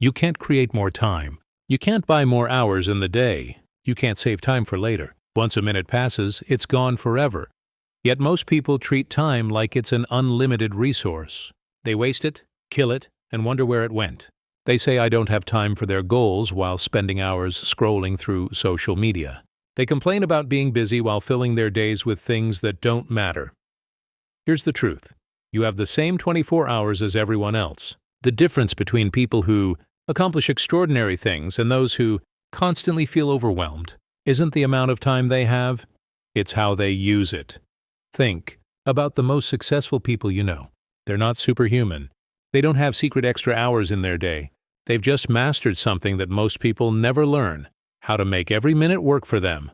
You can't create more time. You can't buy more hours in the day. You can't save time for later. Once a minute passes, it's gone forever. Yet most people treat time like it's an unlimited resource. They waste it, kill it, and wonder where it went. They say I don't have time for their goals while spending hours scrolling through social media. They complain about being busy while filling their days with things that don't matter. Here's the truth. You have the same 24 hours as everyone else. The difference between people who accomplish extraordinary things and those who constantly feel overwhelmed isn't the amount of time they have, it's how they use it. Think about the most successful people you know. They're not superhuman. They don't have secret extra hours in their day. They've just mastered something that most people never learn: how to make every minute work for them.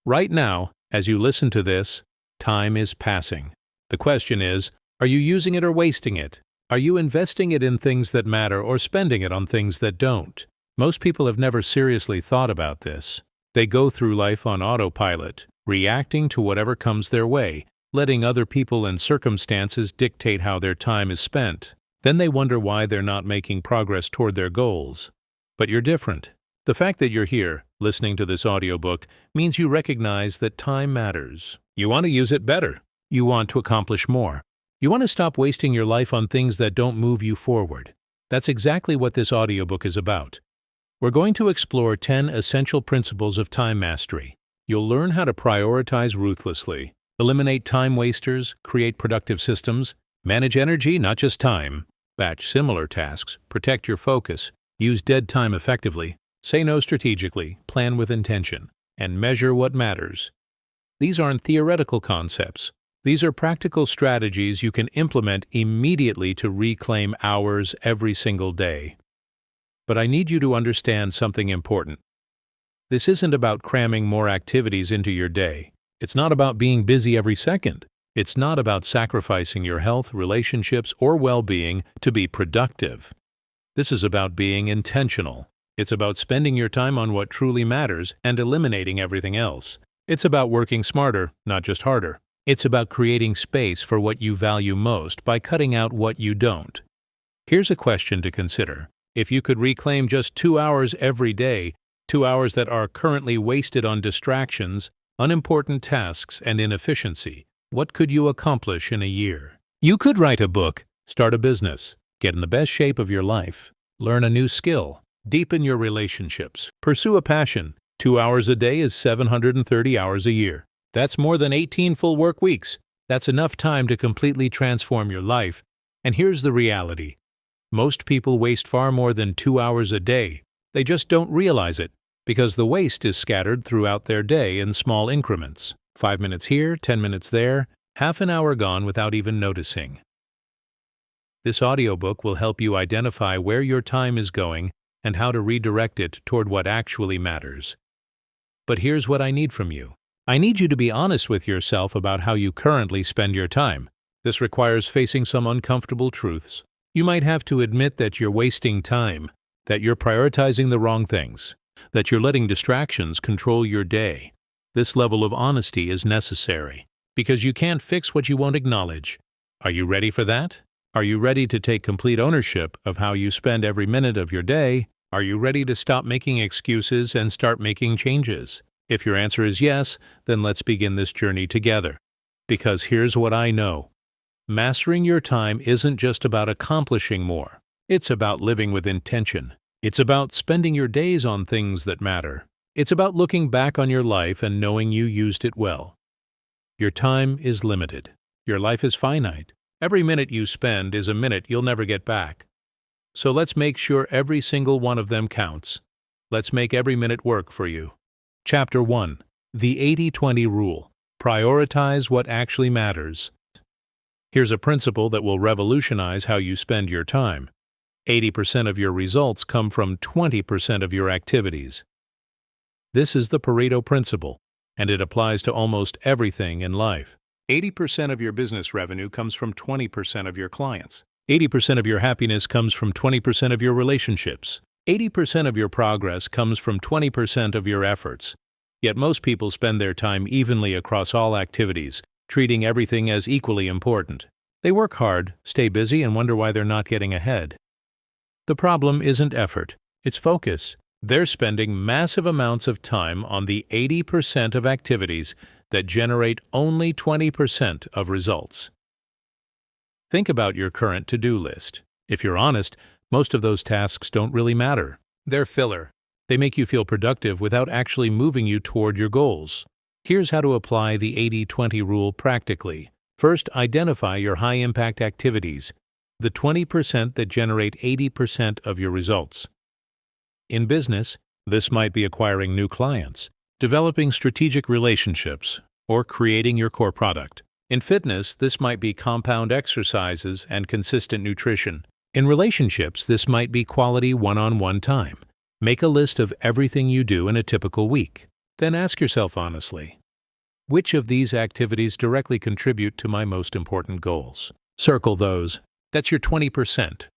Right now, as you listen to this, time is passing. The question is, are you using it or wasting it? Are you investing it in things that matter or spending it on things that don't? Most people have never seriously thought about this. They go through life on autopilot, reacting to whatever comes their way, letting other people and circumstances dictate how their time is spent. Then they wonder why they're not making progress toward their goals. But you're different. The fact that you're here, listening to this audiobook, means you recognize that time matters. You want to use it better. You want to accomplish more. You want to stop wasting your life on things that don't move you forward. That's exactly what this audiobook is about. We're going to explore 10 essential principles of time mastery. You'll learn how to prioritize ruthlessly, eliminate time wasters, create productive systems, manage energy, not just time, batch similar tasks, protect your focus, use dead time effectively, say no strategically, plan with intention, and measure what matters. These aren't theoretical concepts. These are practical strategies you can implement immediately to reclaim hours every single day. But I need you to understand something important. This isn't about cramming more activities into your day. It's not about being busy every second. It's not about sacrificing your health, relationships, or well-being to be productive. This is about being intentional. It's about spending your time on what truly matters and eliminating everything else. It's about working smarter, not just harder. It's about creating space for what you value most by cutting out what you don't. Here's a question to consider. If you could reclaim just 2 hours every day, 2 hours that are currently wasted on distractions, unimportant tasks, and inefficiency, what could you accomplish in a year? You could write a book, start a business, get in the best shape of your life, learn a new skill, deepen your relationships, pursue a passion. 2 hours a day is 730 hours a year. That's more than 18 full work weeks. That's enough time to completely transform your life. And here's the reality. Most people waste far more than 2 hours a day. They just don't realize it, because the waste is scattered throughout their day in small increments. 5 minutes here, 10 minutes there, half an hour gone without even noticing. This audiobook will help you identify where your time is going and how to redirect it toward what actually matters. But here's what I need from you. I need you to be honest with yourself about how you currently spend your time. This requires facing some uncomfortable truths. You might have to admit that you're wasting time, that you're prioritizing the wrong things, that you're letting distractions control your day. This level of honesty is necessary, because you can't fix what you won't acknowledge. Are you ready for that? Are you ready to take complete ownership of how you spend every minute of your day? Are you ready to stop making excuses and start making changes? If your answer is yes, then let's begin this journey together. Because here's what I know. Mastering your time isn't just about accomplishing more. It's about living with intention. It's about spending your days on things that matter. It's about looking back on your life and knowing you used it well. Your time is limited. Your life is finite. Every minute you spend is a minute you'll never get back. So let's make sure every single one of them counts. Let's make every minute work for you. Chapter 1. The 80-20 Rule. Prioritize what actually matters. Here's a principle that will revolutionize how you spend your time. 80% of your results come from 20% of your activities. This is the Pareto principle, and it applies to almost everything in life. 80% of your business revenue comes from 20% of your clients. 80% of your happiness comes from 20% of your relationships. 80% of your progress comes from 20% of your efforts. Yet most people spend their time evenly across all activities, treating everything as equally important. They work hard, stay busy, and wonder why they're not getting ahead. The problem isn't effort, it's focus. They're spending massive amounts of time on the 80% of activities that generate only 20% of results. Think about your current to-do list. If you're honest, most of those tasks don't really matter. They're filler. They make you feel productive without actually moving you toward your goals. Here's how to apply the 80-20 rule practically. First, identify your high-impact activities, the 20% that generate 80% of your results. In business, this might be acquiring new clients, developing strategic relationships, or creating your core product. In fitness, this might be compound exercises and consistent nutrition. In relationships, this might be quality one-on-one time. Make a list of everything you do in a typical week. Then ask yourself honestly, which of these activities directly contribute to my most important goals? Circle those. That's your 20%.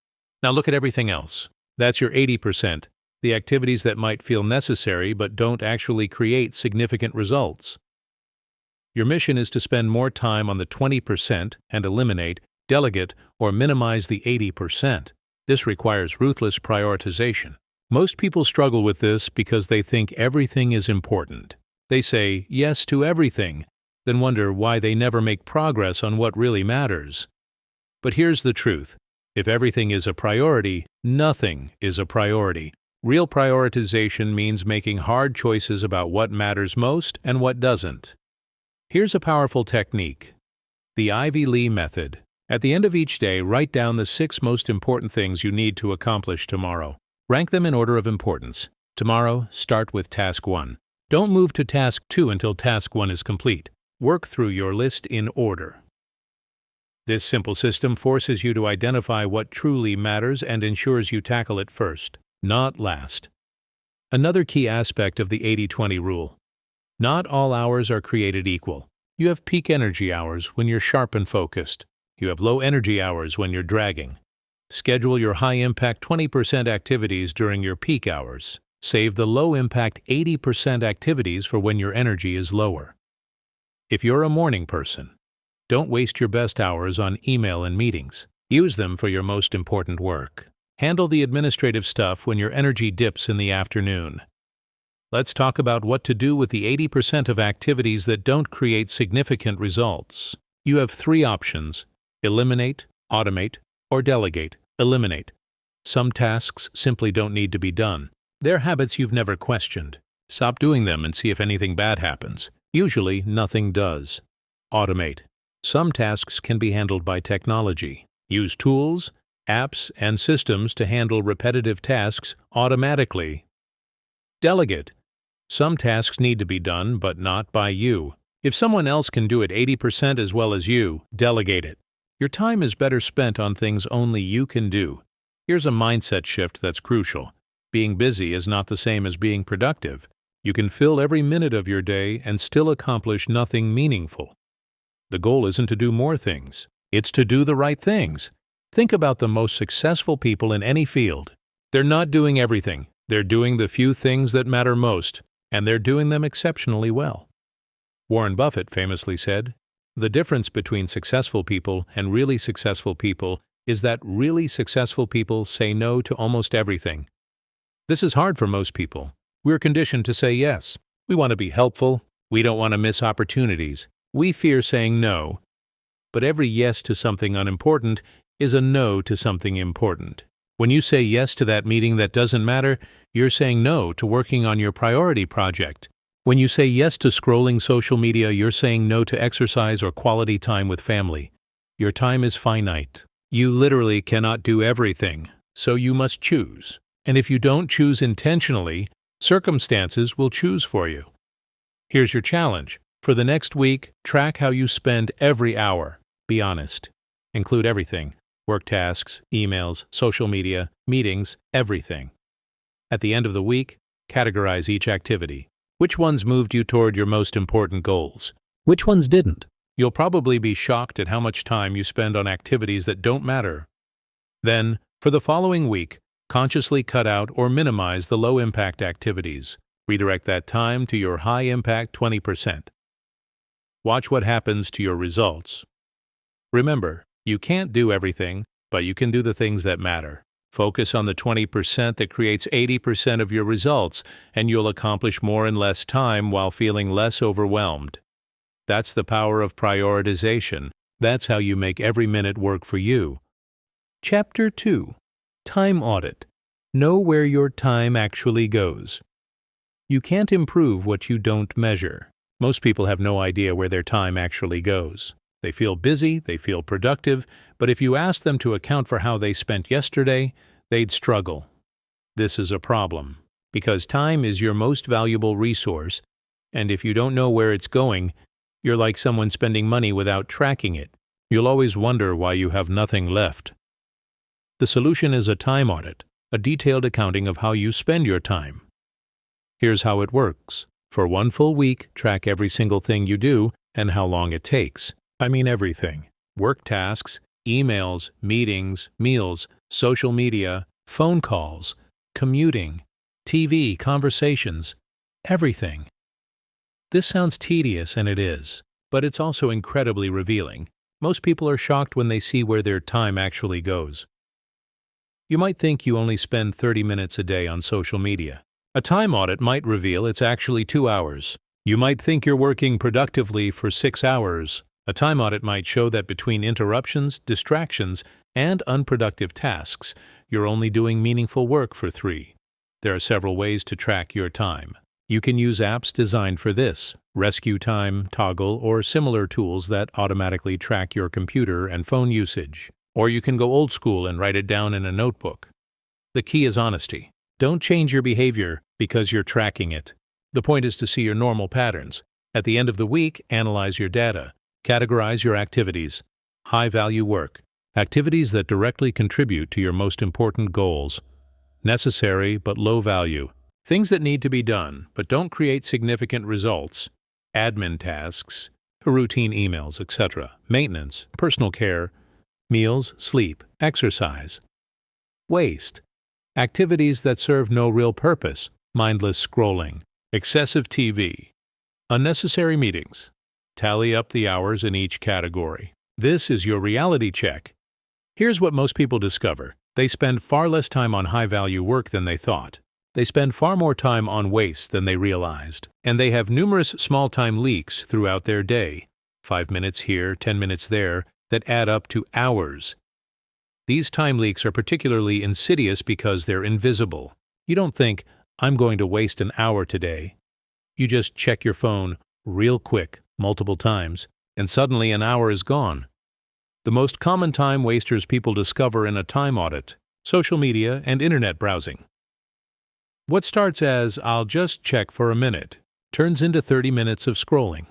Now look at everything else. That's your 80%, the activities that might feel necessary but don't actually create significant results. Your mission is to spend more time on the 20% and eliminate, delegate, or minimize the 80%. This requires ruthless prioritization. Most people struggle with this because they think everything is important. They say yes to everything, then wonder why they never make progress on what really matters. But here's the truth. If everything is a priority, nothing is a priority. Real prioritization means making hard choices about what matters most and what doesn't. Here's a powerful technique. The Ivy Lee method. At the end of each day, write down the 6 most important things you need to accomplish tomorrow. Rank them in order of importance. Tomorrow, start with task 1. Don't move to task 2 until task 1 is complete. Work through your list in order. This simple system forces you to identify what truly matters and ensures you tackle it first, not last. Another key aspect of the 80-20 rule. Not all hours are created equal. You have peak energy hours when you're sharp and focused. You have low energy hours when you're dragging. Schedule your high-impact 20% activities during your peak hours. Save the low-impact 80% activities for when your energy is lower. If you're a morning person, don't waste your best hours on email and meetings. Use them for your most important work. Handle the administrative stuff when your energy dips in the afternoon. Let's talk about what to do with the 80% of activities that don't create significant results. You have 3 options: eliminate, automate, or delegate. Eliminate. Some tasks simply don't need to be done. They're habits you've never questioned. Stop doing them and see if anything bad happens. Usually, nothing does. Automate. Some tasks can be handled by technology. Use tools, apps, and systems to handle repetitive tasks automatically. Delegate. Some tasks need to be done, but not by you. If someone else can do it 80% as well as you, delegate it. Your time is better spent on things only you can do. Here's a mindset shift that's crucial. Being busy is not the same as being productive. You can fill every minute of your day and still accomplish nothing meaningful. The goal isn't to do more things. It's to do the right things. Think about the most successful people in any field. They're not doing everything. They're doing the few things that matter most, and they're doing them exceptionally well. Warren Buffett famously said, "The difference between successful people and really successful people is that really successful people say no to almost everything." This is hard for most people. We're conditioned to say yes. We want to be helpful. We don't want to miss opportunities. We fear saying no. But every yes to something unimportant is a no to something important. When you say yes to that meeting that doesn't matter, you're saying no to working on your priority project. When you say yes to scrolling social media, you're saying no to exercise or quality time with family. Your time is finite. You literally cannot do everything, so you must choose. And if you don't choose intentionally, circumstances will choose for you. Here's your challenge. For the next week, track how you spend every hour. Be honest. Include everything. Work tasks, emails, social media, meetings, everything. At the end of the week, categorize each activity. Which ones moved you toward your most important goals? Which ones didn't? You'll probably be shocked at how much time you spend on activities that don't matter. Then, for the following week, consciously cut out or minimize the low-impact activities. Redirect that time to your high-impact 20%. Watch what happens to your results. Remember, you can't do everything, but you can do the things that matter. Focus on the 20% that creates 80% of your results, and you'll accomplish more in less time while feeling less overwhelmed. That's the power of prioritization. That's how you make every minute work for you. Chapter 2. Time Audit. Know where your time actually goes. You can't improve what you don't measure. Most people have no idea where their time actually goes. They feel busy, they feel productive, but if you ask them to account for how they spent yesterday, they'd struggle. This is a problem, because time is your most valuable resource, and if you don't know where it's going, you're like someone spending money without tracking it. You'll always wonder why you have nothing left. The solution is a time audit, a detailed accounting of how you spend your time. Here's how it works. For 1 full week, track every single thing you do and how long it takes. I mean everything. Work tasks, emails, meetings, meals, social media, phone calls, commuting, TV, conversations, everything. This sounds tedious, and it is, but it's also incredibly revealing. Most people are shocked when they see where their time actually goes. You might think you only spend 30 minutes a day on social media. A time audit might reveal it's actually 2 hours. You might think you're working productively for 6 hours. A time audit might show that between interruptions, distractions, and unproductive tasks, you're only doing meaningful work for 3. There are several ways to track your time. You can use apps designed for this, Rescue Time, Toggle, or similar tools that automatically track your computer and phone usage. Or you can go old school and write it down in a notebook. The key is honesty. Don't change your behavior because you're tracking it. The point is to see your normal patterns. At the end of the week, analyze your data. Categorize your activities. High-value work. Activities that directly contribute to your most important goals. Necessary but low value. Things that need to be done but don't create significant results. Admin tasks, routine emails, etc. Maintenance, personal care, meals, sleep, exercise. Waste. Activities that serve no real purpose. Mindless scrolling. Excessive TV. Unnecessary meetings. Tally up the hours in each category. This is your reality check. Here's what most people discover. They spend far less time on high-value work than they thought. They spend far more time on waste than they realized. And they have numerous small-time leaks throughout their day. 5 minutes here, 10 minutes there, that add up to hours. These time leaks are particularly insidious because they're invisible. You don't think, I'm going to waste an hour today. You just check your phone real quick, multiple times, and suddenly an hour is gone. The most common time wasters people discover in a time audit: social media and internet browsing. What starts as, I'll just check for a minute, turns into 30 minutes of scrolling.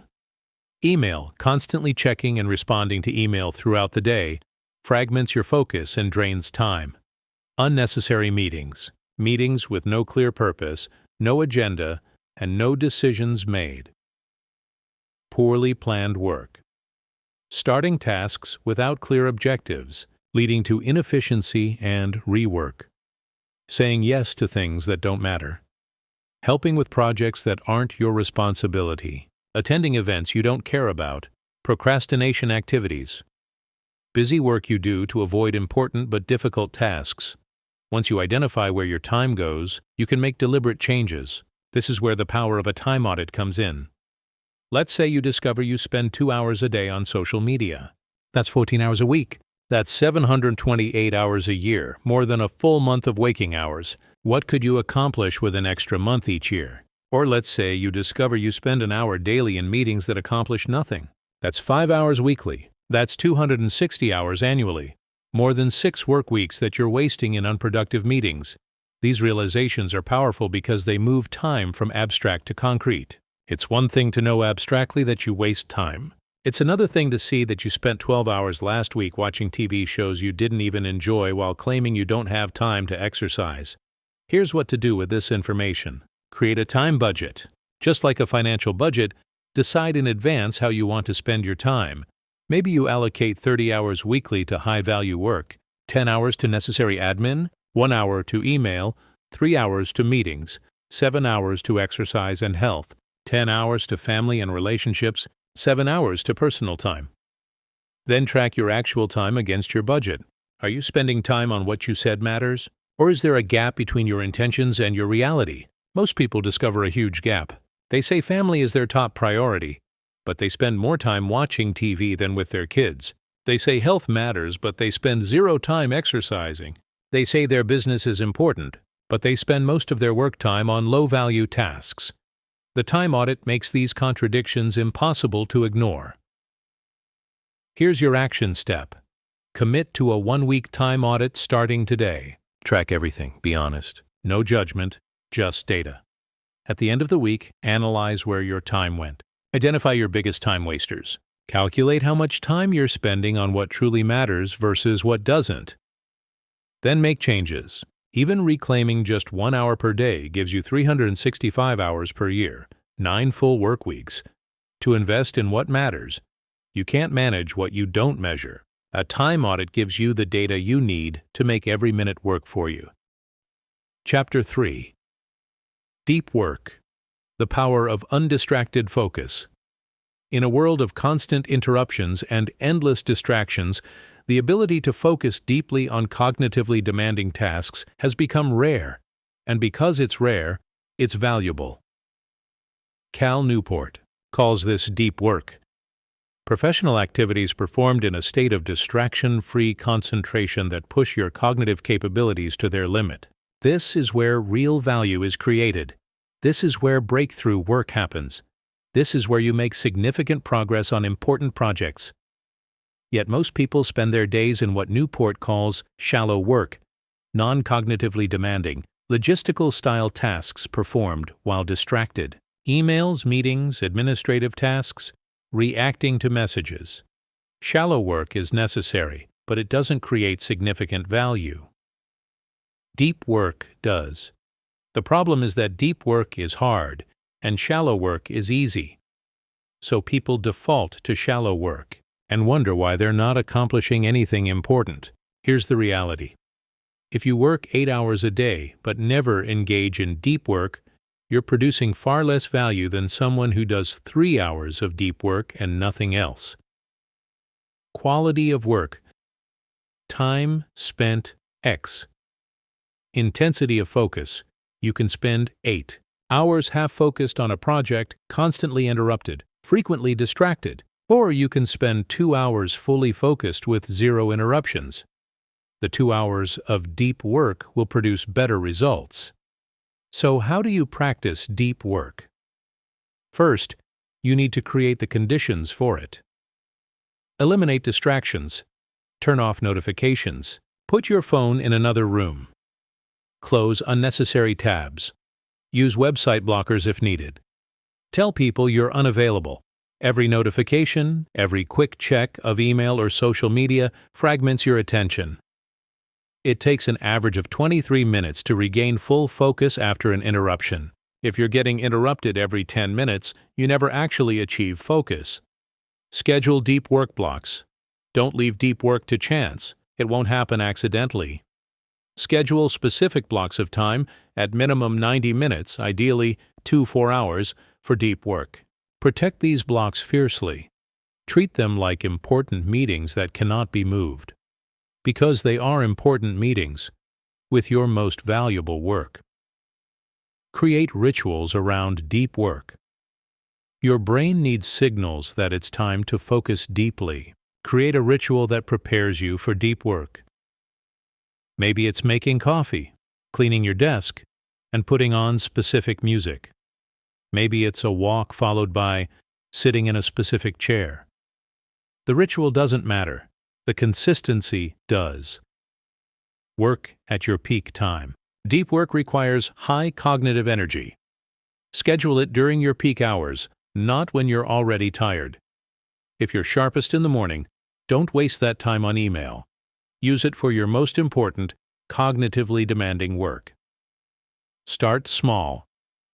Email, constantly checking and responding to email throughout the day, fragments your focus and drains time. Unnecessary meetings, meetings with no clear purpose, no agenda, and no decisions made. Poorly planned work. Starting tasks without clear objectives, leading to inefficiency and rework. Saying yes to things that don't matter. Helping with projects that aren't your responsibility. Attending events you don't care about. Procrastination activities. Busy work you do to avoid important but difficult tasks. Once you identify where your time goes, you can make deliberate changes. This is where the power of a time audit comes in. Let's say you discover you spend 2 hours a day on social media. That's 14 hours a week. That's 728 hours a year, more than a full month of waking hours. What could you accomplish with an extra month each year? Or let's say you discover you spend an hour daily in meetings that accomplish nothing. That's 5 hours weekly. That's 260 hours annually. More than 6 work weeks that you're wasting in unproductive meetings. These realizations are powerful because they move time from abstract to concrete. It's one thing to know abstractly that you waste time. It's another thing to see that you spent 12 hours last week watching TV shows you didn't even enjoy while claiming you don't have time to exercise. Here's what to do with this information. Create a time budget. Just like a financial budget, decide in advance how you want to spend your time. Maybe you allocate 30 hours weekly to high-value work, 10 hours to necessary admin, 1 hour to email, 3 hours to meetings, 7 hours to exercise and health, 10 hours to family and relationships, 7 hours to personal time. Then track your actual time against your budget. Are you spending time on what you said matters? Or is there a gap between your intentions and your reality? Most people discover a huge gap. They say family is their top priority, but they spend more time watching TV than with their kids. They say health matters, but they spend zero time exercising. They say their business is important, but they spend most of their work time on low-value tasks. The time audit makes these contradictions impossible to ignore. Here's your action step. Commit to a 1-week time audit starting today. Track everything, be honest. No judgment, just data. At the end of the week, analyze where your time went. Identify your biggest time wasters. Calculate how much time you're spending on what truly matters versus what doesn't. Then make changes. Even reclaiming just 1 hour per day gives you 365 hours per year, 9 full work weeks, to invest in what matters. You can't manage what you don't measure. A time audit gives you the data you need to make every minute work for you. Chapter 3. Deep Work. The Power of Undistracted Focus. In a world of constant interruptions and endless distractions, the ability to focus deeply on cognitively demanding tasks has become rare, and because it's rare, it's valuable. Cal Newport calls this deep work. Professional activities performed in a state of distraction-free concentration that push your cognitive capabilities to their limit. This is where real value is created. This is where breakthrough work happens. This is where you make significant progress on important projects. Yet most people spend their days in what Newport calls shallow work, non-cognitively demanding, logistical-style tasks performed while distracted. Emails, meetings, administrative tasks, reacting to messages. Shallow work is necessary, but it doesn't create significant value. Deep work does. The problem is that deep work is hard, and shallow work is easy. So people default to shallow work and wonder why they're not accomplishing anything important. Here's the reality. If you work 8 hours a day but never engage in deep work, you're producing far less value than someone who does 3 hours of deep work and nothing else. Quality of work. Time spent X. Intensity of focus. You can spend 8 hours half-focused on a project, constantly interrupted, frequently distracted, or you can spend 2 hours fully focused with 0 interruptions. The 2 hours of deep work will produce better results. So how do you practice deep work? First, you need to create the conditions for it. Eliminate distractions. Turn off notifications. Put your phone in another room. Close unnecessary tabs. Use website blockers if needed. Tell people you're unavailable. Every notification, every quick check of email or social media fragments your attention. It takes an average of 23 minutes to regain full focus after an interruption. If you're getting interrupted every 10 minutes, you never actually achieve focus. Schedule deep work blocks. Don't leave deep work to chance. It won't happen accidentally. Schedule specific blocks of time at minimum 90 minutes, ideally 2-4 hours, for deep work. Protect these blocks fiercely. Treat them like important meetings that cannot be moved. Because they are important meetings with your most valuable work. Create rituals around deep work. Your brain needs signals that it's time to focus deeply. Create a ritual that prepares you for deep work. Maybe it's making coffee, cleaning your desk, and putting on specific music. Maybe it's a walk followed by sitting in a specific chair. The ritual doesn't matter. The consistency does. Work at your peak time. Deep work requires high cognitive energy. Schedule it during your peak hours, not when you're already tired. If you're sharpest in the morning, don't waste that time on email. Use it for your most important, cognitively demanding work. Start small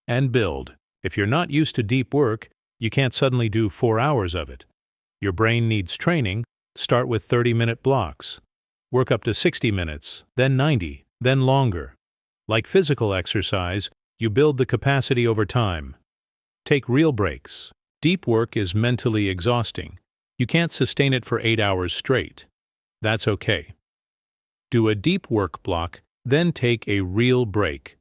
and build. If you're not used to deep work, you can't suddenly do 4 hours of it. Your brain needs training. Start with 30-minute blocks. Work up to 60 minutes, then 90, then longer. Like physical exercise, you build the capacity over time. Take real breaks. Deep work is mentally exhausting. You can't sustain it for 8 hours straight. That's okay. Do a deep work block, then take a real break.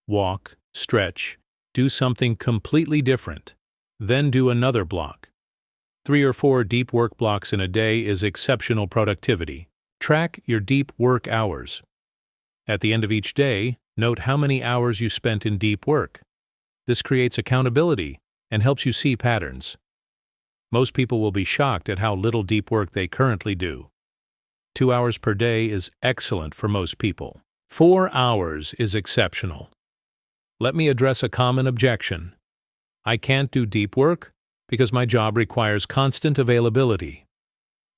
Walk, stretch, do something completely different. Then do another block. 3 or 4 deep work blocks in a day is exceptional productivity. Track your deep work hours. At the end of each day, note how many hours you spent in deep work. This creates accountability and helps you see patterns. Most people will be shocked at how little deep work they currently do. 2 hours per day is excellent for most people. 4 hours is exceptional. Let me address a common objection. I can't do deep work because my job requires constant availability.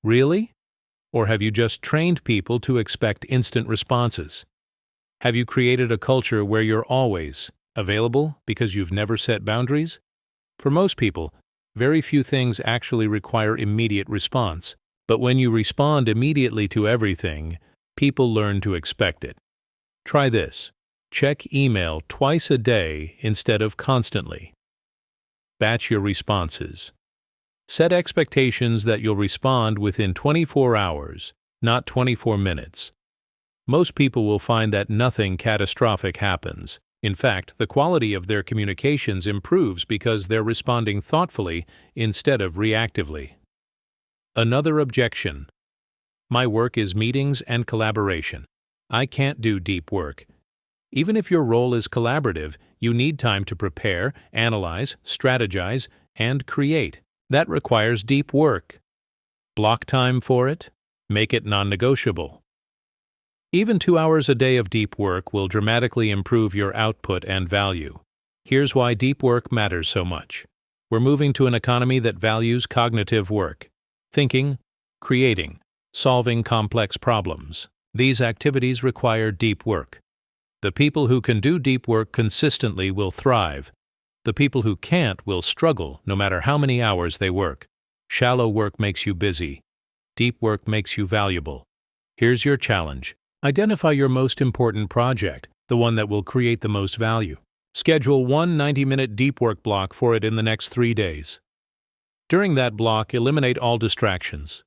Really? Or have you just trained people to expect instant responses? Have you created a culture where you're always available because you've never set boundaries? For most people, very few things actually require immediate response. But when you respond immediately to everything, people learn to expect it. Try this. Check email twice a day instead of constantly. Batch your responses. Set expectations that you'll respond within 24 hours, not 24 minutes. Most people will find that nothing catastrophic happens. In fact, the quality of their communications improves because they're responding thoughtfully instead of reactively. Another objection. My work is meetings and collaboration. I can't do deep work. Even if your role is collaborative, you need time to prepare, analyze, strategize, and create. That requires deep work. Block time for it. Make it non-negotiable. Even 2 hours a day of deep work will dramatically improve your output and value. Here's why deep work matters so much. We're moving to an economy that values cognitive work. Thinking, creating, solving complex problems. These activities require deep work. The people who can do deep work consistently will thrive. The people who can't will struggle no matter how many hours they work. Shallow work makes you busy. Deep work makes you valuable. Here's your challenge. Identify your most important project, the one that will create the most value. Schedule one 90-minute deep work block for it in the next 3 days. During that block, eliminate all distractions.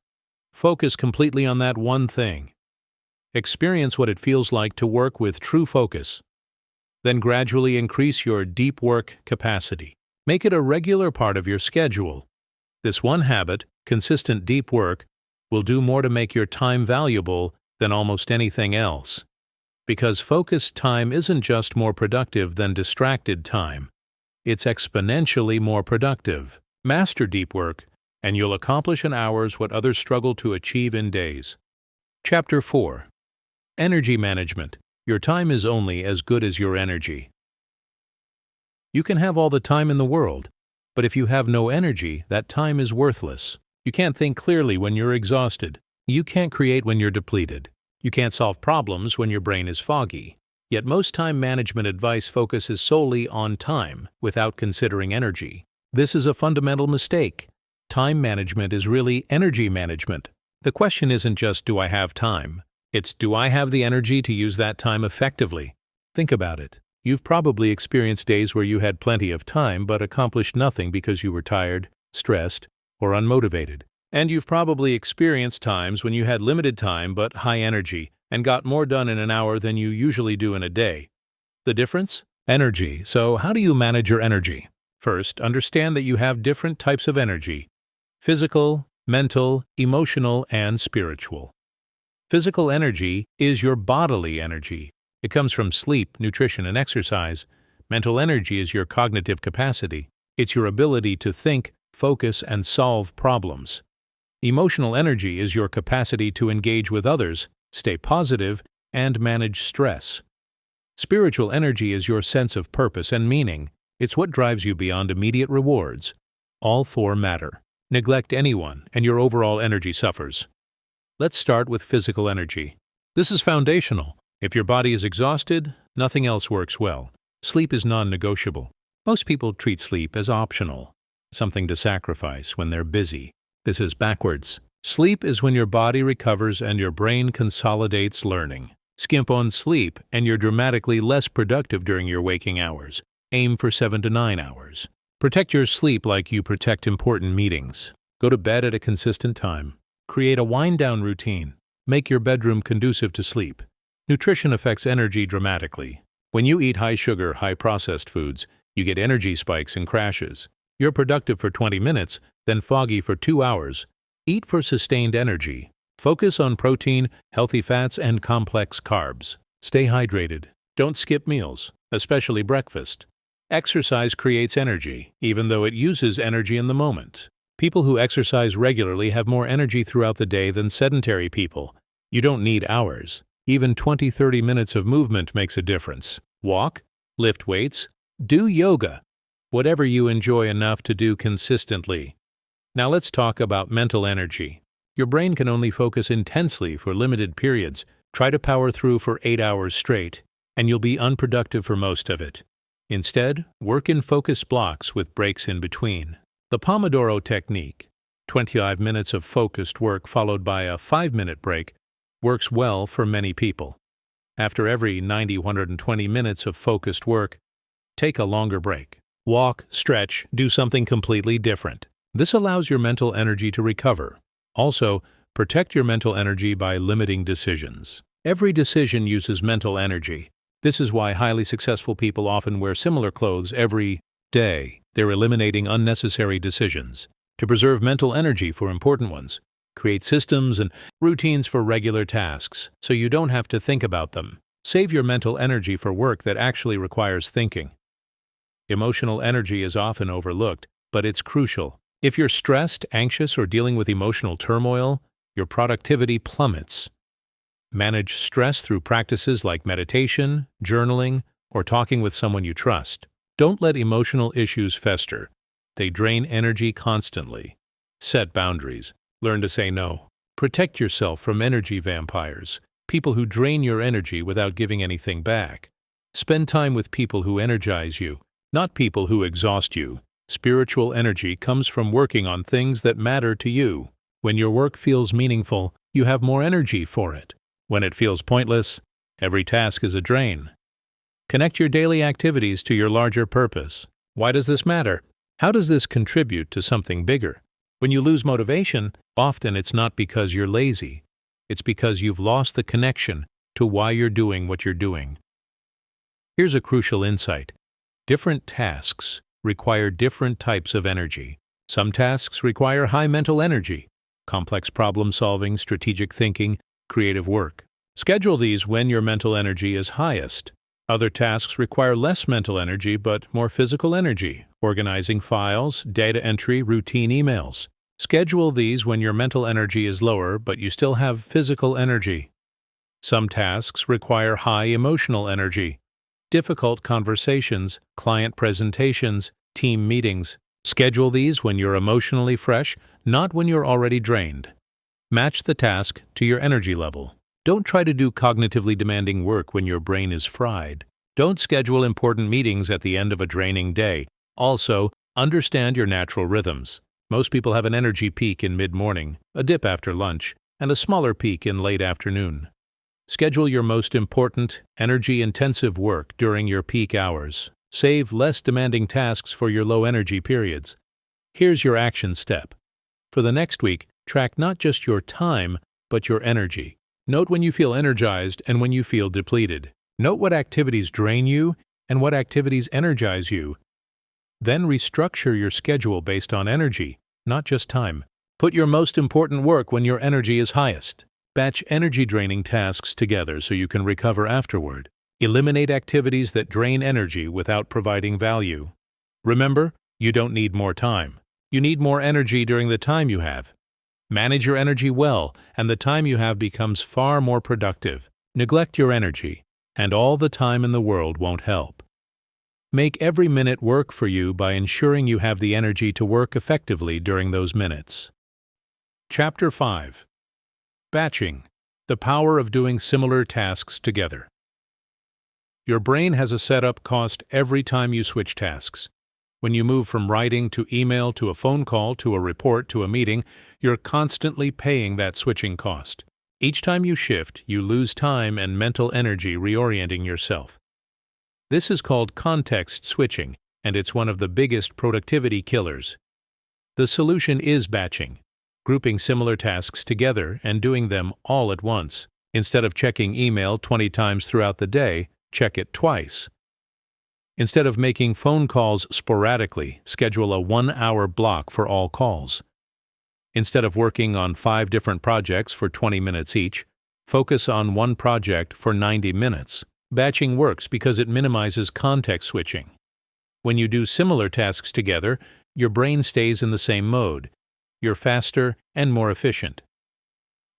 Focus completely on that one thing. Experience what it feels like to work with true focus. Then gradually increase your deep work capacity. Make it a regular part of your schedule. This one habit, consistent deep work, will do more to make your time valuable than almost anything else. Because focused time isn't just more productive than distracted time. It's exponentially more productive. Master deep work, and you'll accomplish in hours what others struggle to achieve in days. Chapter 4. Energy Management. Your time is only as good as your energy. You can have all the time in the world, but if you have no energy, that time is worthless. You can't think clearly when you're exhausted. You can't create when you're depleted. You can't solve problems when your brain is foggy. Yet most time management advice focuses solely on time without considering energy. This is a fundamental mistake. Time management is really energy management. The question isn't just, do I have time? It's, do I have the energy to use that time effectively? Think about it. You've probably experienced days where you had plenty of time but accomplished nothing because you were tired, stressed, or unmotivated. And you've probably experienced times when you had limited time but high energy and got more done in an hour than you usually do in a day. The difference? Energy. So how do you manage your energy? First, understand that you have different types of energy: physical, mental, emotional, and spiritual. Physical energy is your bodily energy. It comes from sleep, nutrition, and exercise. Mental energy is your cognitive capacity. It's your ability to think, focus, and solve problems. Emotional energy is your capacity to engage with others, stay positive, and manage stress. Spiritual energy is your sense of purpose and meaning. It's what drives you beyond immediate rewards. All 4 matter. Neglect anyone, and your overall energy suffers. Let's start with physical energy. This is foundational. If your body is exhausted, nothing else works well. Sleep is non-negotiable. Most people treat sleep as optional, something to sacrifice when they're busy. This is backwards. Sleep is when your body recovers and your brain consolidates learning. Skimp on sleep and you're dramatically less productive during your waking hours. Aim for 7 to 9 hours. Protect your sleep like you protect important meetings. Go to bed at a consistent time. Create a wind-down routine. Make your bedroom conducive to sleep. Nutrition affects energy dramatically. When you eat high-sugar, high-processed foods, you get energy spikes and crashes. You're productive for 20 minutes, then foggy for 2 hours. Eat for sustained energy. Focus on protein, healthy fats, and complex carbs. Stay hydrated. Don't skip meals, especially breakfast. Exercise creates energy, even though it uses energy in the moment. People who exercise regularly have more energy throughout the day than sedentary people. You don't need hours. Even 20-30 minutes of movement makes a difference. Walk, lift weights, do yoga. Whatever you enjoy enough to do consistently. Now let's talk about mental energy. Your brain can only focus intensely for limited periods. Try to power through for 8 hours straight, and you'll be unproductive for most of it. Instead, work in focused blocks with breaks in between. The Pomodoro technique, 25 minutes of focused work followed by a 5-minute break, works well for many people. After every 90-120 minutes of focused work, take a longer break. Walk, stretch, do something completely different. This allows your mental energy to recover. Also, protect your mental energy by limiting decisions. Every decision uses mental energy. This is why highly successful people often wear similar clothes every day. They're eliminating unnecessary decisions. To preserve mental energy for important ones, create systems and routines for regular tasks so you don't have to think about them. Save your mental energy for work that actually requires thinking. Emotional energy is often overlooked, but it's crucial. If you're stressed, anxious, or dealing with emotional turmoil, your productivity plummets. Manage stress through practices like meditation, journaling, or talking with someone you trust. Don't let emotional issues fester. They drain energy constantly. Set boundaries. Learn to say no. Protect yourself from energy vampires, people who drain your energy without giving anything back. Spend time with people who energize you, not people who exhaust you. Spiritual energy comes from working on things that matter to you. When your work feels meaningful, you have more energy for it. When it feels pointless, every task is a drain. Connect your daily activities to your larger purpose. Why does this matter? How does this contribute to something bigger? When you lose motivation, often it's not because you're lazy. It's because you've lost the connection to why you're doing what you're doing. Here's a crucial insight. Different tasks require different types of energy. Some tasks require high mental energy, complex problem solving, strategic thinking, creative work. Schedule these when your mental energy is highest. Other tasks require less mental energy but more physical energy, organizing files, data entry, routine emails. Schedule these when your mental energy is lower but you still have physical energy. Some tasks require high emotional energy. Difficult conversations, client presentations, team meetings. Schedule these when you're emotionally fresh, not when you're already drained. Match the task to your energy level. Don't try to do cognitively demanding work when your brain is fried. Don't schedule important meetings at the end of a draining day. Also, understand your natural rhythms. Most people have an energy peak in mid-morning, a dip after lunch, and a smaller peak in late afternoon. Schedule your most important, energy-intensive work during your peak hours. Save less demanding tasks for your low-energy periods. Here's your action step. For the next week, track not just your time, but your energy. Note when you feel energized and when you feel depleted. Note what activities drain you and what activities energize you. Then restructure your schedule based on energy, not just time. Put your most important work when your energy is highest. Batch energy-draining tasks together so you can recover afterward. Eliminate activities that drain energy without providing value. Remember, you don't need more time. You need more energy during the time you have. Manage your energy well, and the time you have becomes far more productive. Neglect your energy, and all the time in the world won't help. Make every minute work for you by ensuring you have the energy to work effectively during those minutes. Chapter 5. Batching. The power of doing similar tasks together. Your brain has a setup cost every time you switch tasks. When you move from writing to email to a phone call to a report to a meeting, you're constantly paying that switching cost. Each time you shift, you lose time and mental energy reorienting yourself. This is called context switching, and it's one of the biggest productivity killers. The solution is batching. grouping similar tasks together and doing them all at once. Instead of checking email 20 times throughout the day, check it twice. Instead of making phone calls sporadically, schedule a 1-hour block for all calls. Instead of working on 5 different projects for 20 minutes each, focus on one project for 90 minutes. Batching works because it minimizes context switching. When you do similar tasks together, your brain stays in the same mode. You're faster and more efficient.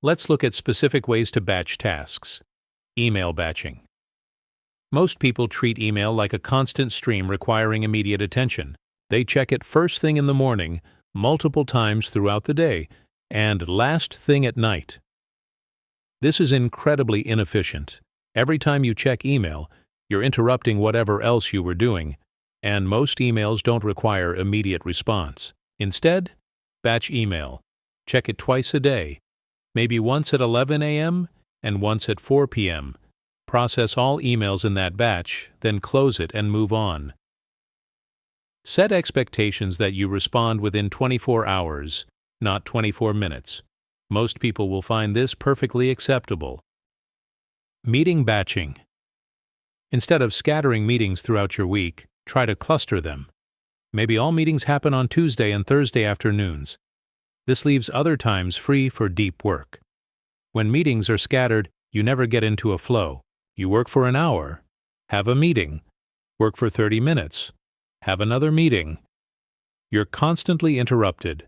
Let's look at specific ways to batch tasks. Email batching. Most people treat email like a constant stream requiring immediate attention. They check it first thing in the morning, multiple times throughout the day, and last thing at night. This is incredibly inefficient. Every time you check email, you're interrupting whatever else you were doing, and most emails don't require immediate response. Instead, batch email. Check it twice a day, maybe once at 11 a.m. and once at 4 p.m. Process all emails in that batch, then close it and move on. Set expectations that you respond within 24 hours, not 24 minutes. Most people will find this perfectly acceptable. Meeting batching. Instead of scattering meetings throughout your week, try to cluster them. Maybe all meetings happen on Tuesday and Thursday afternoons. This leaves other times free for deep work. When meetings are scattered, you never get into a flow. You work for an hour, have a meeting, work for 30 minutes, have another meeting. You're constantly interrupted.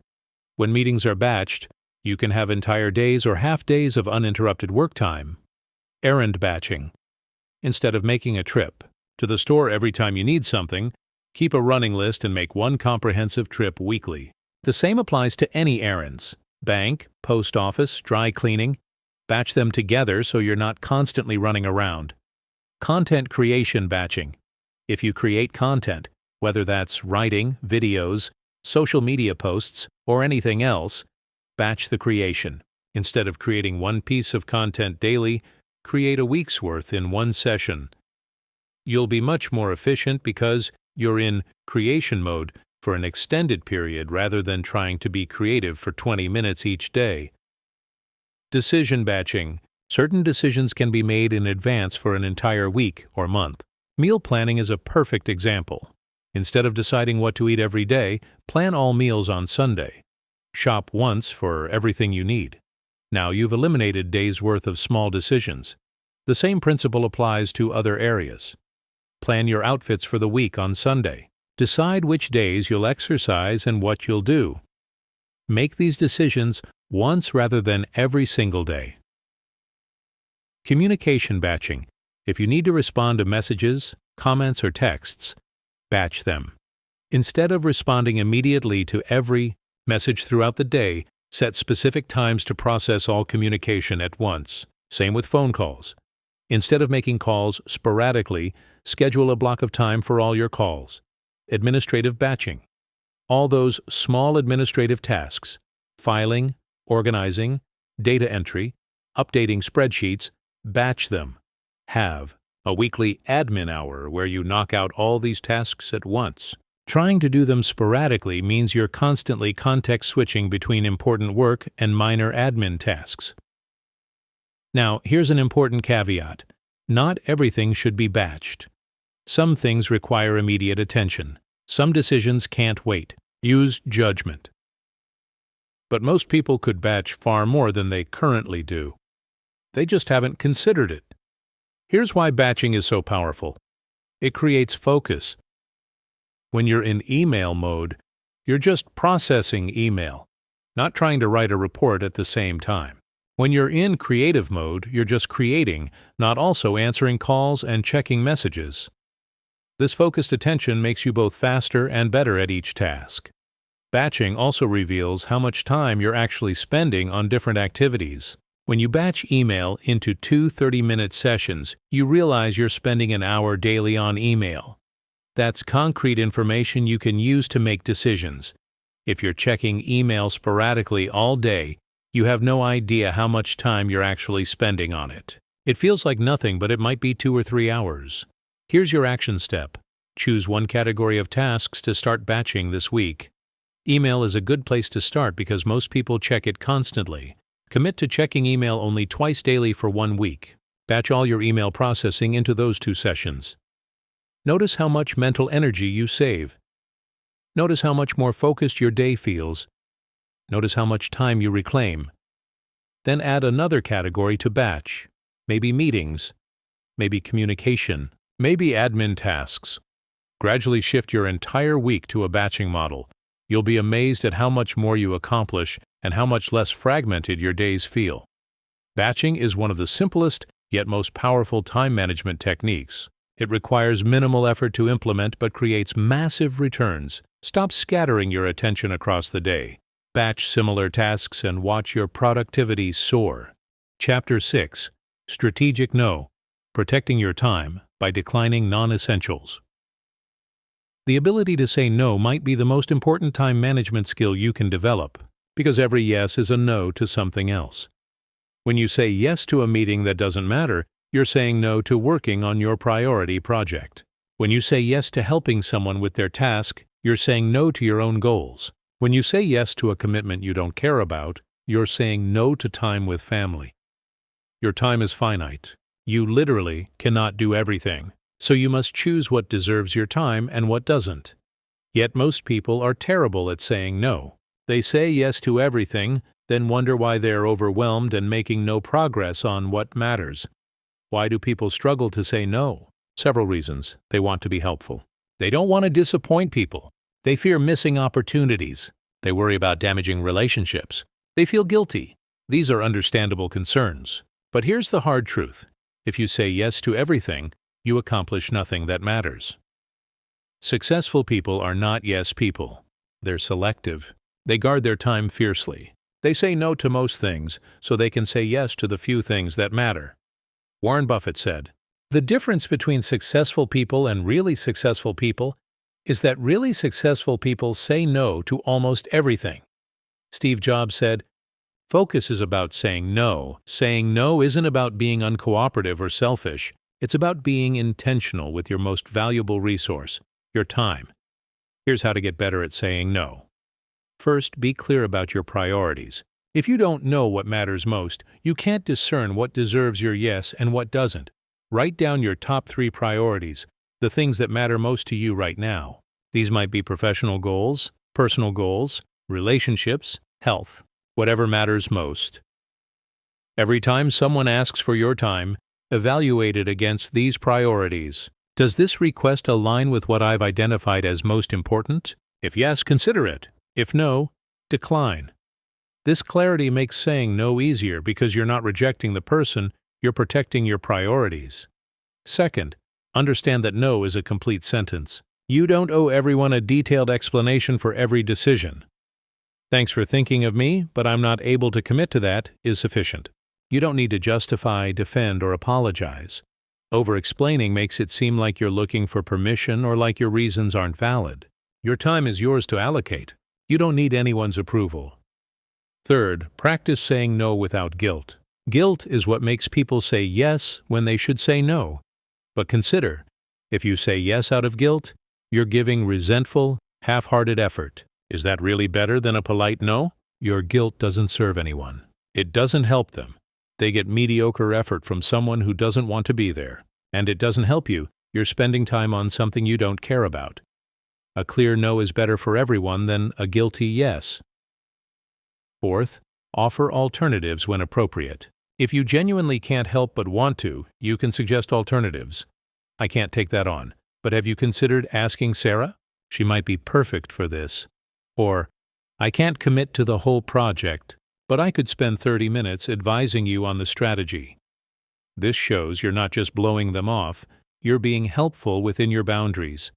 When meetings are batched, you can have entire days or half days of uninterrupted work time. Errand batching. Instead of making a trip to the store every time you need something, keep a running list and make one comprehensive trip weekly. The same applies to any errands. Bank, post office, dry cleaning. Batch them together so you're not constantly running around. Content creation batching. If you create content, whether that's writing, videos, social media posts, or anything else, batch the creation. Instead of creating one piece of content daily, create a week's worth in one session. You'll be much more efficient because you're in creation mode for an extended period rather than trying to be creative for 20 minutes each day. Decision batching. Certain decisions can be made in advance for an entire week or month. Meal planning is a perfect example. Instead of deciding what to eat every day, plan all meals on Sunday. Shop once for everything you need. Now you've eliminated days' worth of small decisions. The same principle applies to other areas. Plan your outfits for the week on Sunday. Decide which days you'll exercise and what you'll do. Make these decisions once rather than every single day. Communication batching. If you need to respond to messages, comments, or texts, batch them. Instead of responding immediately to every message throughout the day, set specific times to process all communication at once. Same with phone calls. Instead of making calls sporadically, schedule a block of time for all your calls. Administrative batching. All those small administrative tasks, filing, organizing, data entry, updating spreadsheets, batch them. Have a weekly admin hour where you knock out all these tasks at once. Trying to do them sporadically means you're constantly context switching between important work and minor admin tasks. Now, here's an important caveat. Not everything should be batched. Some things require immediate attention. Some decisions can't wait. Use judgment. But most people could batch far more than they currently do. They just haven't considered it. Here's why batching is so powerful. It creates focus. When you're in email mode, you're just processing email, not trying to write a report at the same time. When you're in creative mode, you're just creating, not also answering calls and checking messages. This focused attention makes you both faster and better at each task. Batching also reveals how much time you're actually spending on different activities. When you batch email into 2 30-minute sessions, you realize you're spending an hour daily on email. That's concrete information you can use to make decisions. If you're checking email sporadically all day, you have no idea how much time you're actually spending on it. It feels like nothing, but it might be 2 or 3 hours. Here's your action step. Choose one category of tasks to start batching this week. Email is a good place to start because most people check it constantly. Commit to checking email only twice daily for 1 week. Batch all your email processing into those 2 sessions. Notice how much mental energy you save. Notice how much more focused your day feels. Notice how much time you reclaim. Then add another category to batch. Maybe meetings, maybe communication, maybe admin tasks. Gradually shift your entire week to a batching model. You'll be amazed at how much more you accomplish and how much less fragmented your days feel. Batching is one of the simplest yet most powerful time management techniques. It requires minimal effort to implement but creates massive returns. Stop scattering your attention across the day. Batch similar tasks and watch your productivity soar. Chapter 6: Strategic No: Protecting Your Time by Declining Non-Essentials. The ability to say no might be the most important time management skill you can develop, because every yes is a no to something else. When you say yes to a meeting that doesn't matter, you're saying no to working on your priority project. When you say yes to helping someone with their task, you're saying no to your own goals. When you say yes to a commitment you don't care about, you're saying no to time with family. Your time is finite. You literally cannot do everything, so you must choose what deserves your time and what doesn't. Yet most people are terrible at saying no. They say yes to everything, then wonder why they are overwhelmed and making no progress on what matters. Why do people struggle to say no? Several reasons. They want to be helpful. They don't want to disappoint people. They fear missing opportunities. They worry about damaging relationships. They feel guilty. These are understandable concerns. But here's the hard truth. If you say yes to everything, you accomplish nothing that matters. Successful people are not yes people. They're selective. They guard their time fiercely. They say no to most things so they can say yes to the few things that matter. Warren Buffett said, "The difference between successful people and really successful people is that really successful people say no to almost everything." Steve Jobs said, "Focus is about saying no. Saying no isn't about being uncooperative or selfish. It's about being intentional with your most valuable resource, your time." Here's how to get better at saying no. First, be clear about your priorities. If you don't know what matters most, you can't discern what deserves your yes and what doesn't. Write down your top 3 priorities, the things that matter most to you right now. These might be professional goals, personal goals, relationships, health, whatever matters most. Every time someone asks for your time, evaluate it against these priorities. Does this request align with what I've identified as most important? If yes, consider it. If no, decline. This clarity makes saying no easier because you're not rejecting the person, you're protecting your priorities. Second, understand that no is a complete sentence. You don't owe everyone a detailed explanation for every decision. "Thanks for thinking of me, but I'm not able to commit to that" is sufficient. You don't need to justify, defend, or apologize. Over-explaining makes it seem like you're looking for permission or like your reasons aren't valid. Your time is yours to allocate. You don't need anyone's approval. Third, practice saying no without guilt. Guilt is what makes people say yes when they should say no. But consider, if you say yes out of guilt, you're giving resentful, half-hearted effort. Is that really better than a polite no? Your guilt doesn't serve anyone. It doesn't help them. They get mediocre effort from someone who doesn't want to be there. And it doesn't help you. You're spending time on something you don't care about. A clear no is better for everyone than a guilty yes. Fourth, offer alternatives when appropriate. If you genuinely can't help but want to, you can suggest alternatives. "I can't take that on, but have you considered asking Sarah? She might be perfect for this." Or, "I can't commit to the whole project, but I could spend 30 minutes advising you on the strategy." This shows you're not just blowing them off, you're being helpful within your boundaries.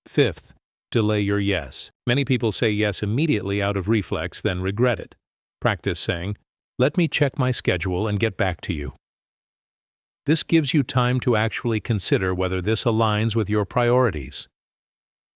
Fifth, delay your yes. Many people say yes immediately out of reflex, then regret it. Practice saying, "Let me check my schedule and get back to you." This gives you time to actually consider whether this aligns with your priorities.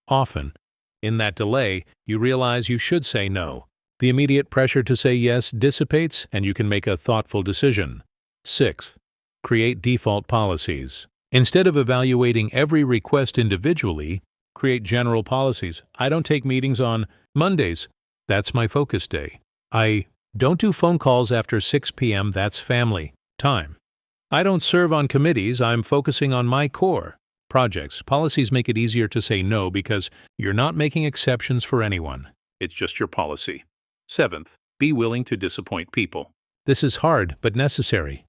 Often, in that delay, you realize you should say no. The immediate pressure to say yes dissipates, and you can make a thoughtful decision. Sixth, create default policies. Instead of evaluating every request individually, Create general policies. I don't take meetings on Mondays. That's my focus day. I don't do phone calls after 6 p.m. That's family time. I don't serve on committees. I'm focusing on my core projects. Policies make it easier to say no because you're not making exceptions for anyone. It's just your policy. 7th, be willing to disappoint people. This is hard but necessary.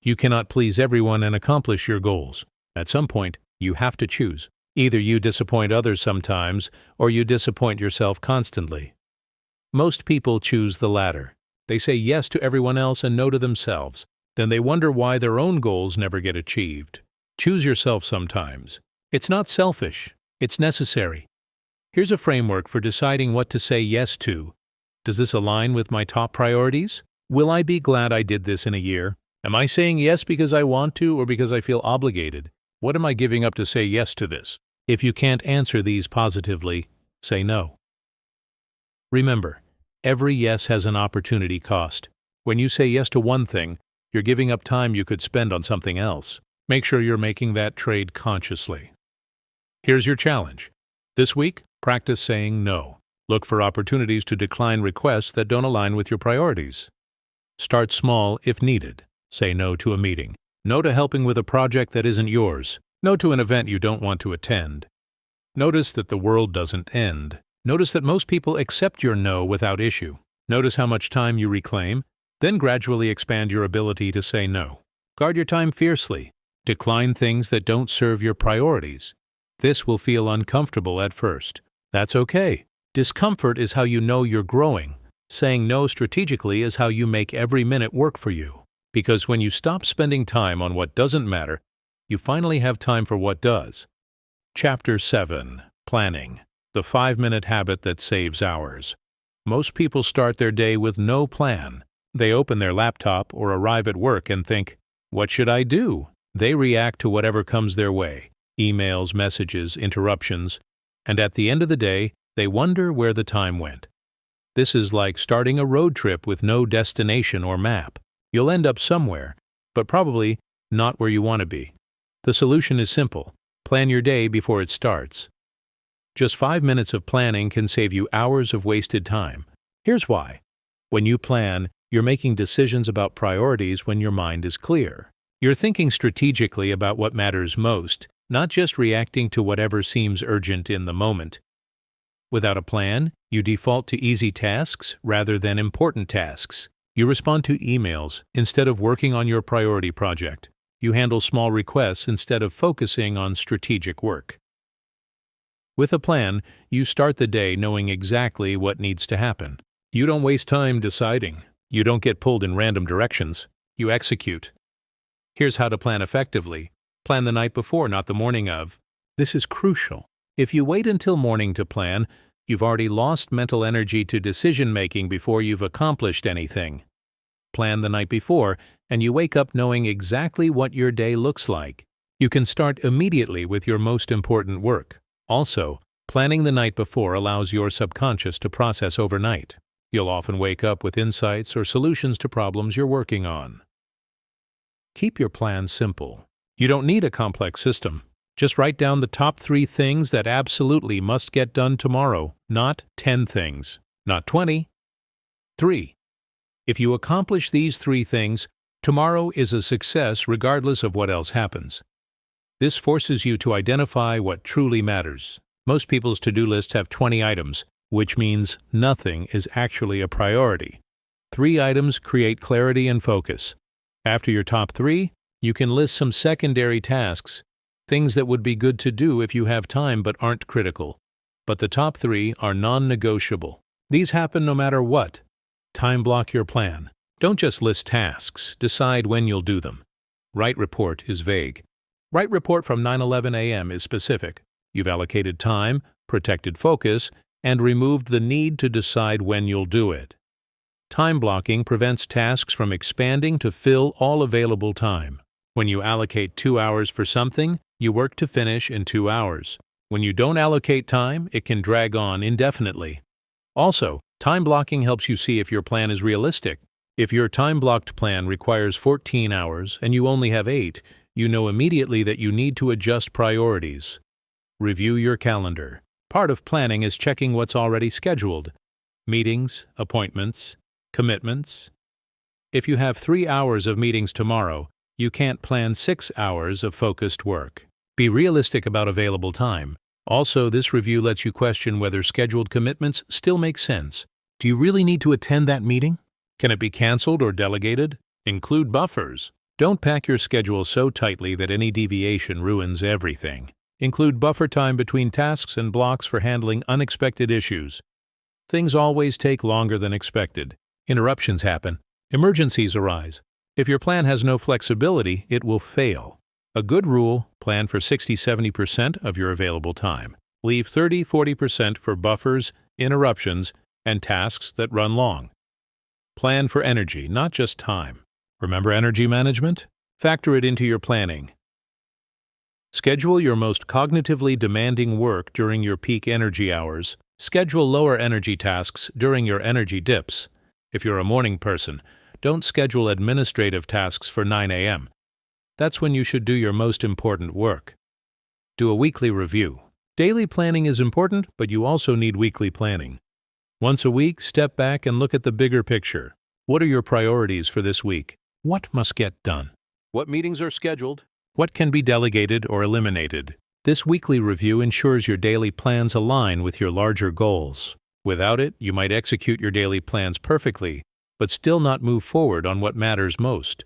You cannot please everyone and accomplish your goals. At some point, you have to choose. Either you disappoint others sometimes, or you disappoint yourself constantly. Most people choose the latter. They say yes to everyone else and no to themselves. Then they wonder why their own goals never get achieved. Choose yourself sometimes. It's not selfish. It's necessary. Here's a framework for deciding what to say yes to. Does this align with my top priorities? Will I be glad I did this in a year? Am I saying yes because I want to or because I feel obligated? What am I giving up to say yes to this? If you can't answer these positively, say no. Remember, every yes has an opportunity cost. When you say yes to one thing, you're giving up time you could spend on something else. Make sure you're making that trade consciously. Here's your challenge. This week, practice saying no. Look for opportunities to decline requests that don't align with your priorities. Start small if needed. Say no to a meeting. No to helping with a project that isn't yours. No to an event you don't want to attend. Notice that the world doesn't end. Notice that most people accept your no without issue. Notice how much time you reclaim, then gradually expand your ability to say no. Guard your time fiercely. Decline things that don't serve your priorities. This will feel uncomfortable at first. That's okay. Discomfort is how you know you're growing. Saying no strategically is how you make every minute work for you. Because when you stop spending time on what doesn't matter, you finally have time for what does. Chapter 7. Planning. The 5-minute habit that saves hours. Most people start their day with no plan. They open their laptop or arrive at work and think, "What should I do?" They react to whatever comes their way. Emails, messages, interruptions. And at the end of the day, they wonder where the time went. This is like starting a road trip with no destination or map. You'll end up somewhere, but probably not where you want to be. The solution is simple. Plan your day before it starts. Just 5 minutes of planning can save you hours of wasted time. Here's why. When you plan, you're making decisions about priorities when your mind is clear. You're thinking strategically about what matters most, not just reacting to whatever seems urgent in the moment. Without a plan, you default to easy tasks rather than important tasks. You respond to emails instead of working on your priority project. You handle small requests instead of focusing on strategic work. With a plan, you start the day knowing exactly what needs to happen. You don't waste time deciding. You don't get pulled in random directions. You execute. Here's how to plan effectively. Plan the night before, not the morning of. This is crucial. If you wait until morning to plan, you've already lost mental energy to decision-making before you've accomplished anything. Plan the night before, and you wake up knowing exactly what your day looks like. You can start immediately with your most important work. Also, planning the night before allows your subconscious to process overnight. You'll often wake up with insights or solutions to problems you're working on. Keep your plan simple. You don't need a complex system. Just write down the top 3 things that absolutely must get done tomorrow, not 10 things, not 20. 3. If you accomplish these 3 things, tomorrow is a success regardless of what else happens. This forces you to identify what truly matters. Most people's to-do lists have 20 items, which means nothing is actually a priority. 3 items create clarity and focus. After your top 3, you can list some secondary tasks, things that would be good to do if you have time but aren't critical. But the top 3 are non-negotiable. These happen no matter what. Time block your plan. Don't just list tasks, decide when you'll do them. Write report is vague. Write report from 9:11 a.m. is specific. You've allocated time, protected focus, and removed the need to decide when you'll do it. Time blocking prevents tasks from expanding to fill all available time. When you allocate 2 hours for something, you work to finish in 2 hours. When you don't allocate time, it can drag on indefinitely. Also, time blocking helps you see if your plan is realistic. If your time-blocked plan requires 14 hours and you only have 8, you know immediately that you need to adjust priorities. Review your calendar. Part of planning is checking what's already scheduled. Meetings, appointments, commitments. If you have 3 hours of meetings tomorrow, you can't plan 6 hours of focused work. Be realistic about available time. Also, this review lets you question whether scheduled commitments still make sense. Do you really need to attend that meeting? Can it be canceled or delegated? Include buffers. Don't pack your schedule so tightly that any deviation ruins everything. Include buffer time between tasks and blocks for handling unexpected issues. Things always take longer than expected. Interruptions happen. Emergencies arise. If your plan has no flexibility, it will fail. A good rule: plan for 60–70% of your available time. Leave 30–40% for buffers, interruptions, and tasks that run long. Plan for energy, not just time. Remember energy management? Factor it into your planning. Schedule your most cognitively demanding work during your peak energy hours. Schedule lower energy tasks during your energy dips. If you're a morning person, don't schedule administrative tasks for 9 a.m. That's when you should do your most important work. Do a weekly review. Daily planning is important, but you also need weekly planning. Once a week, step back and look at the bigger picture. What are your priorities for this week? What must get done? What meetings are scheduled? What can be delegated or eliminated? This weekly review ensures your daily plans align with your larger goals. Without it, you might execute your daily plans perfectly, but still not move forward on what matters most.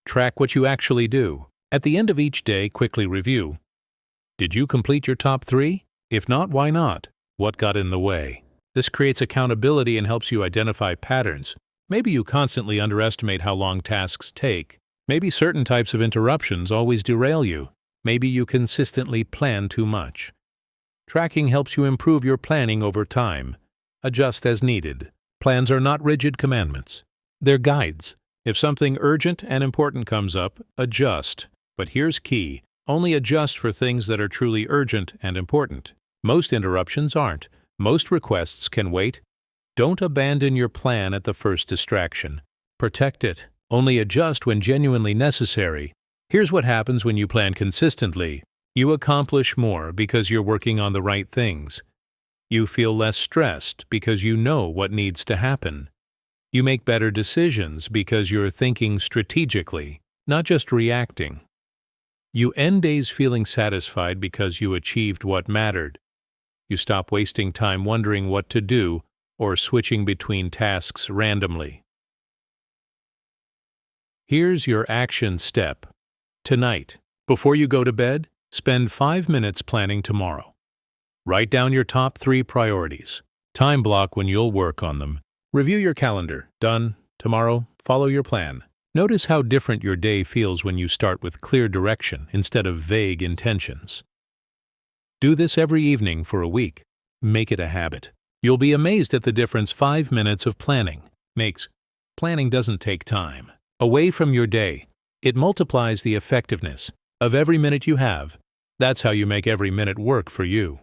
Track what you actually do. At the end of each day, quickly review. Did you complete your top 3? If not, why not? What got in the way? This creates accountability and helps you identify patterns. Maybe you constantly underestimate how long tasks take. Maybe certain types of interruptions always derail you. Maybe you consistently plan too much. Tracking helps you improve your planning over time. Adjust as needed. Plans are not rigid commandments. They're guides. If something urgent and important comes up, adjust. But here's key: only adjust for things that are truly urgent and important. Most interruptions aren't. Most requests can wait. Don't abandon your plan at the first distraction. Protect it. Only adjust when genuinely necessary. Here's what happens when you plan consistently. You accomplish more because you're working on the right things. You feel less stressed because you know what needs to happen. You make better decisions because you're thinking strategically, not just reacting. You end days feeling satisfied because you achieved what mattered. You stop wasting time wondering what to do or switching between tasks randomly. Here's your action step. Tonight, before you go to bed, spend 5 minutes planning tomorrow. Write down your top 3 priorities. Time block when you'll work on them. Review your calendar. Done. Tomorrow, follow your plan. Notice how different your day feels when you start with clear direction instead of vague intentions. Do this every evening for a week. Make it a habit. You'll be amazed at the difference 5 minutes of planning makes. Planning doesn't take time away from your day. It multiplies the effectiveness of every minute you have. That's how you make every minute work for you.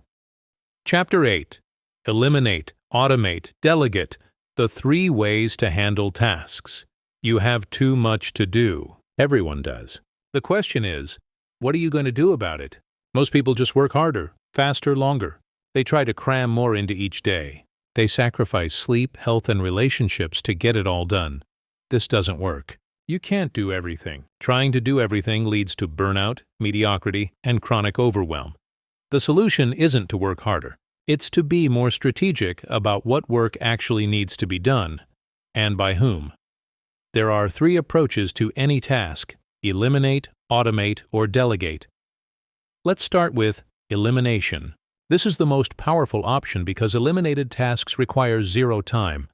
Chapter 8. Eliminate, automate, delegate. The 3 ways to handle tasks. You have too much to do. Everyone does. The question is, what are you going to do about it? Most people just work harder, faster, longer. They try to cram more into each day. They sacrifice sleep, health, and relationships to get it all done. This doesn't work. You can't do everything. Trying to do everything leads to burnout, mediocrity, and chronic overwhelm. The solution isn't to work harder. It's to be more strategic about what work actually needs to be done, and by whom. There are 3 approaches to any task: eliminate, automate, or delegate. Let's start with elimination. This is the most powerful option because eliminated tasks require 0 time.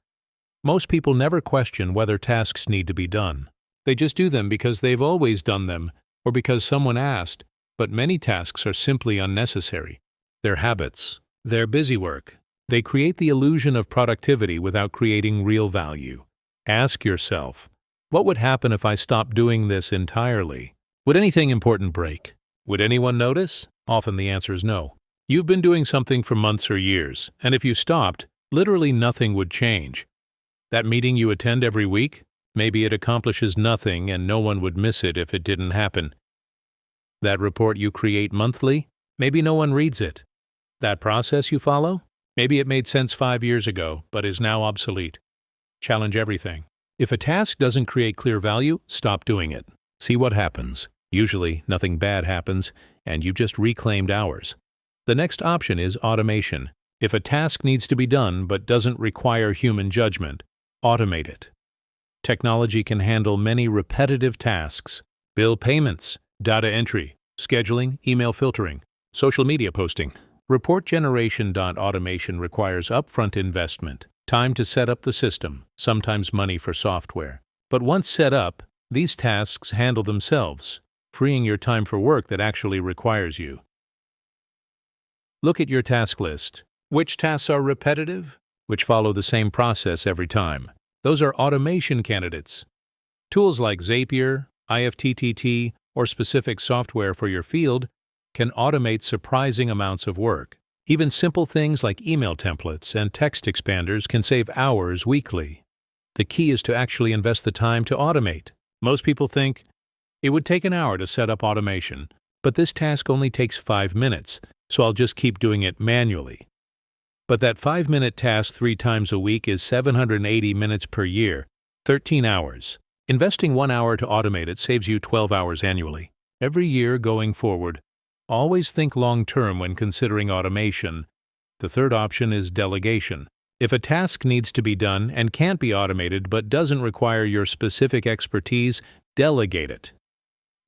Most people never question whether tasks need to be done. They just do them because they've always done them or because someone asked, but many tasks are simply unnecessary. They're habits. They're busy work. They create the illusion of productivity without creating real value. Ask yourself, what would happen if I stopped doing this entirely? Would anything important break? Would anyone notice? Often the answer is no. You've been doing something for months or years, and if you stopped, literally nothing would change. That meeting you attend every week? Maybe it accomplishes nothing and no one would miss it if it didn't happen. That report you create monthly? Maybe no one reads it. That process you follow? Maybe it made sense 5 years ago, but is now obsolete. Challenge everything. If a task doesn't create clear value, stop doing it. See what happens. Usually, nothing bad happens, and you've just reclaimed hours. The next option is automation. If a task needs to be done but doesn't require human judgment, automate it. Technology can handle many repetitive tasks: bill payments, data entry, scheduling, email filtering, social media posting. Report generation. Automation requires upfront investment, time to set up the system, sometimes money for software. But once set up, these tasks handle themselves, freeing your time for work that actually requires you. Look at your task list. Which tasks are repetitive? Which follow the same process every time? Those are automation candidates. Tools like Zapier, IFTTT, or specific software for your field can automate surprising amounts of work. Even simple things like email templates and text expanders can save hours weekly. The key is to actually invest the time to automate. Most people think it would take an hour to set up automation, but this task only takes 5 minutes, so I'll just keep doing it manually. But that 5-minute task 3 times a week is 780 minutes per year, 13 hours. Investing 1 hour to automate it saves you 12 hours annually. Every year going forward, always think long-term when considering automation. The third option is delegation. If a task needs to be done and can't be automated but doesn't require your specific expertise, delegate it.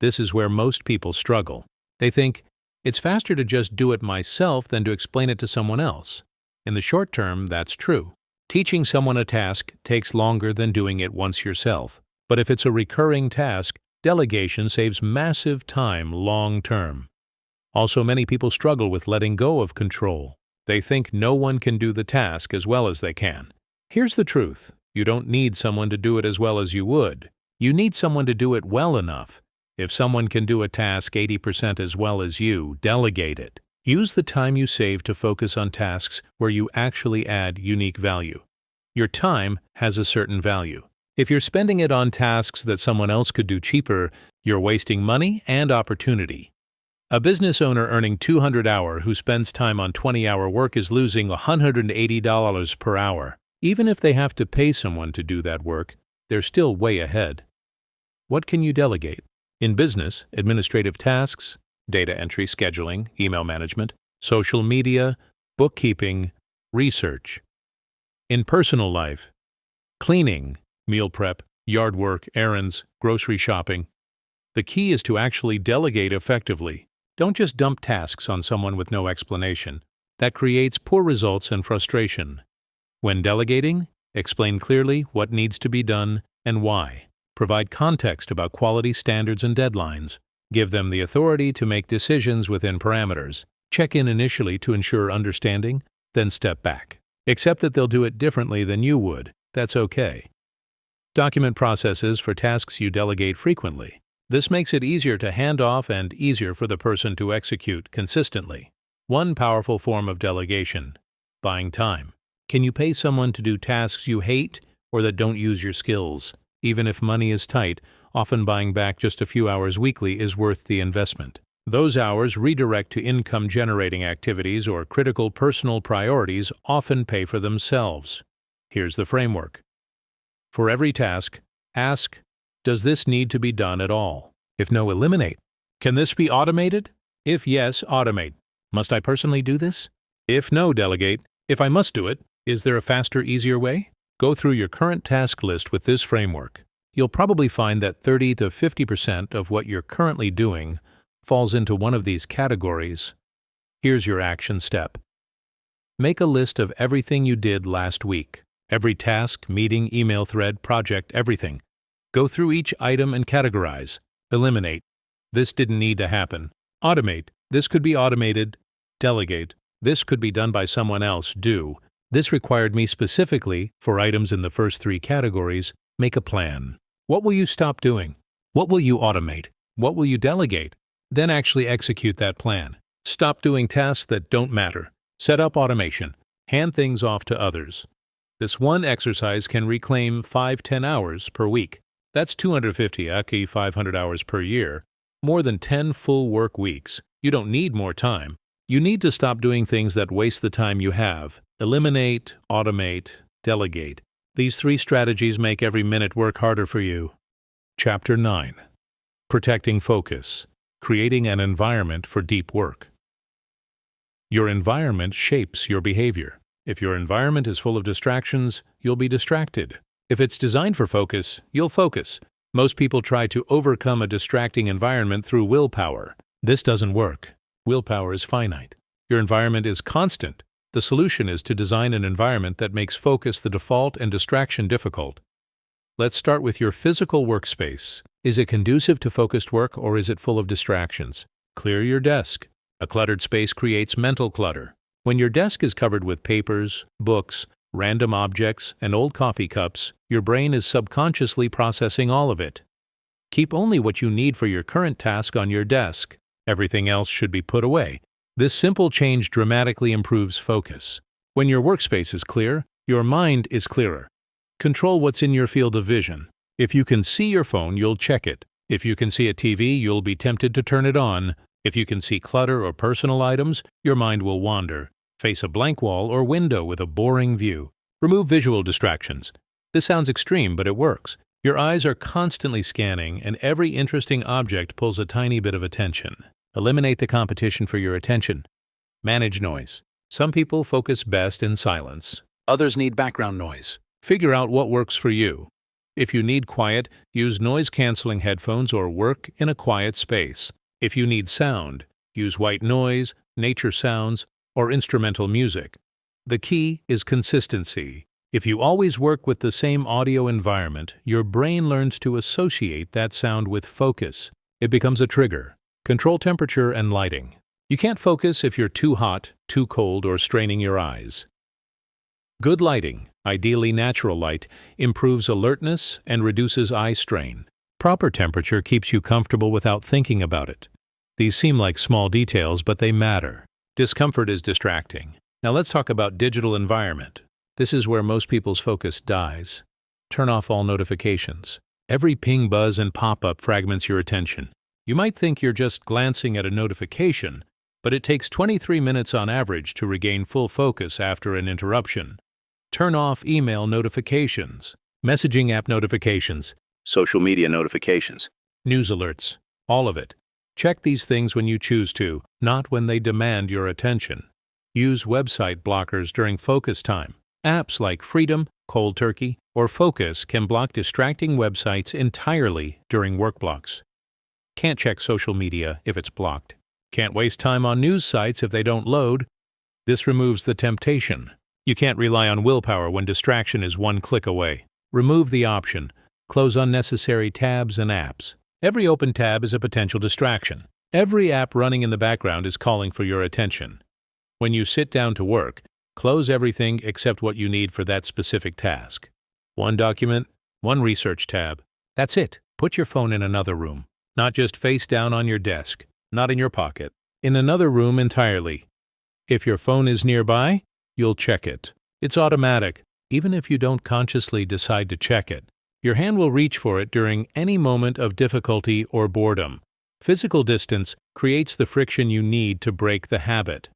This is where most people struggle. They think, it's faster to just do it myself than to explain it to someone else. In the short term, that's true. Teaching someone a task takes longer than doing it once yourself. But if it's a recurring task, delegation saves massive time long term. Also, many people struggle with letting go of control. They think no one can do the task as well as they can. Here's the truth. You don't need someone to do it as well as you would. You need someone to do it well enough. If someone can do a task 80% as well as you, delegate it. Use the time you save to focus on tasks where you actually add unique value. Your time has a certain value. If you're spending it on tasks that someone else could do cheaper, you're wasting money and opportunity. A business owner earning $200 an hour who spends time on 20-hour work is losing $180 per hour. Even if they have to pay someone to do that work, they're still way ahead. What can you delegate? In business, administrative tasks, data entry, scheduling, email management, social media, bookkeeping, research. In personal life, cleaning, meal prep, yard work, errands, grocery shopping. The key is to actually delegate effectively. Don't just dump tasks on someone with no explanation. That creates poor results and frustration. When delegating, explain clearly what needs to be done and why. Provide context about quality standards and deadlines. Give them the authority to make decisions within parameters. Check in initially to ensure understanding, then step back. Accept that they'll do it differently than you would. That's okay. Document processes for tasks you delegate frequently. This makes it easier to hand off and easier for the person to execute consistently. One powerful form of delegation: buying time. Can you pay someone to do tasks you hate or that don't use your skills? Even if money is tight, often buying back just a few hours weekly is worth the investment. Those hours redirect to income-generating activities or critical personal priorities often pay for themselves. Here's the framework. For every task, ask, does this need to be done at all? If no, eliminate. Can this be automated? If yes, automate. Must I personally do this? If no, delegate. If I must do it, is there a faster, easier way? Go through your current task list with this framework. You'll probably find that 30 to 50% of what you're currently doing falls into one of these categories. Here's your action step. Make a list of everything you did last week. Every task, meeting, email thread, project, everything. Go through each item and categorize. Eliminate. This didn't need to happen. Automate. This could be automated. Delegate. This could be done by someone else. Do. This required me specifically for items in the first 3 categories. Make a plan. What will you stop doing? What will you automate? What will you delegate? Then actually execute that plan. Stop doing tasks that don't matter. Set up automation. Hand things off to others. This one exercise can reclaim 5-10 hours per week. That's 250 × 500 hours per year, more than 10 full work weeks. You don't need more time. You need to stop doing things that waste the time you have. Eliminate, automate, delegate. These 3 strategies make every minute work harder for you. Chapter 9. Protecting Focus. Creating an environment for deep work. Your environment shapes your behavior. If your environment is full of distractions, you'll be distracted. If it's designed for focus, you'll focus. Most people try to overcome a distracting environment through willpower. This doesn't work. Willpower is finite. Your environment is constant. The solution is to design an environment that makes focus the default and distraction difficult. Let's start with your physical workspace. Is it conducive to focused work, or is it full of distractions? Clear your desk. A cluttered space creates mental clutter. When your desk is covered with papers, books, random objects, and old coffee cups, your brain is subconsciously processing all of it. Keep only what you need for your current task on your desk. Everything else should be put away. This simple change dramatically improves focus. When your workspace is clear, your mind is clearer. Control what's in your field of vision. If you can see your phone, you'll check it. If you can see a TV, you'll be tempted to turn it on. If you can see clutter or personal items, your mind will wander. Face a blank wall or window with a boring view. Remove visual distractions. This sounds extreme, but it works. Your eyes are constantly scanning, and every interesting object pulls a tiny bit of attention. Eliminate the competition for your attention. Manage noise. Some people focus best in silence. Others need background noise. Figure out what works for you. If you need quiet, use noise-canceling headphones or work in a quiet space. If you need sound, use white noise, nature sounds, or instrumental music. The key is consistency. If you always work with the same audio environment, your brain learns to associate that sound with focus. It becomes a trigger. Control temperature and lighting. You can't focus if you're too hot, too cold, or straining your eyes. Good lighting, ideally natural light, improves alertness and reduces eye strain. Proper temperature keeps you comfortable without thinking about it. These seem like small details, but they matter. Discomfort is distracting. Now let's talk about digital environment. This is where most people's focus dies. Turn off all notifications. Every ping, buzz, and pop-up fragments your attention. You might think you're just glancing at a notification, but it takes 23 minutes on average to regain full focus after an interruption. Turn off email notifications, messaging app notifications, social media notifications, news alerts, all of it. Check these things when you choose to, not when they demand your attention. Use website blockers during focus time. Apps like Freedom, Cold Turkey, or Focus can block distracting websites entirely during work blocks. Can't check social media if it's blocked. Can't waste time on news sites if they don't load. This removes the temptation. You can't rely on willpower when distraction is one click away. Remove the option. Close unnecessary tabs and apps. Every open tab is a potential distraction. Every app running in the background is calling for your attention. When you sit down to work, close everything except what you need for that specific task. One document, one research tab. That's it. Put your phone in another room. Not just face down on your desk, not in your pocket. In another room entirely. If your phone is nearby, you'll check it. It's automatic, even if you don't consciously decide to check it. Your hand will reach for it during any moment of difficulty or boredom. Physical distance creates the friction you need to break the habit.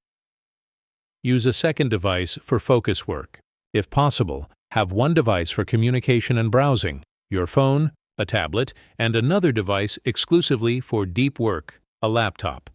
Use a second device for focus work. If possible, have one device for communication and browsing, your phone, a tablet, and another device exclusively for deep work, a laptop.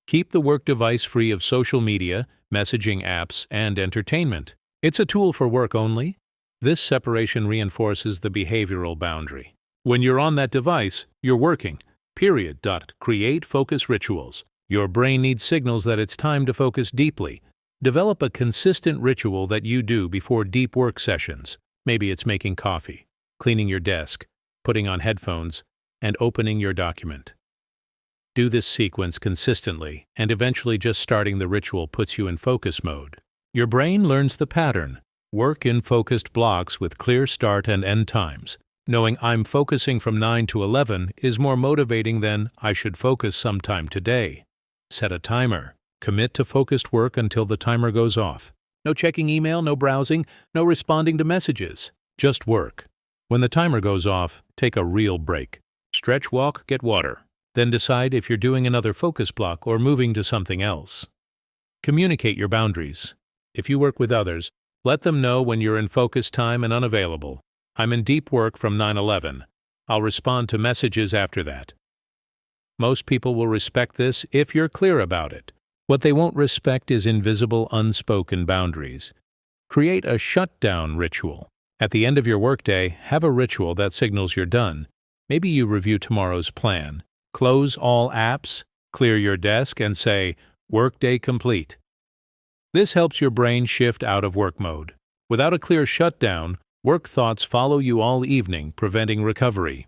Keep the work device free of social media, messaging apps, and entertainment. It's a tool for work only. This separation reinforces the behavioral boundary. When you're on that device, you're working. Period. Create focus rituals. Your brain needs signals that it's time to focus deeply. Develop a consistent ritual that you do before deep work sessions. Maybe it's making coffee, cleaning your desk, putting on headphones, and opening your document. Do this sequence consistently, and eventually just starting the ritual puts you in focus mode. Your brain learns the pattern. Work in focused blocks with clear start and end times. Knowing I'm focusing from 9 to 11 is more motivating than I should focus sometime today. Set a timer. Commit to focused work until the timer goes off. No checking email, no browsing, no responding to messages. Just work. When the timer goes off, take a real break. Stretch, walk, get water. Then decide if you're doing another focus block or moving to something else. Communicate your boundaries. If you work with others, let them know when you're in focus time and unavailable. I'm in deep work from 9/11. I'll respond to messages after that. Most people will respect this if you're clear about it. What they won't respect is invisible, unspoken boundaries. Create a shutdown ritual. At the end of your workday, have a ritual that signals you're done. Maybe you review tomorrow's plan. Close all apps, clear your desk, and say, "Workday complete." This helps your brain shift out of work mode. Without a clear shutdown, work thoughts follow you all evening, preventing recovery.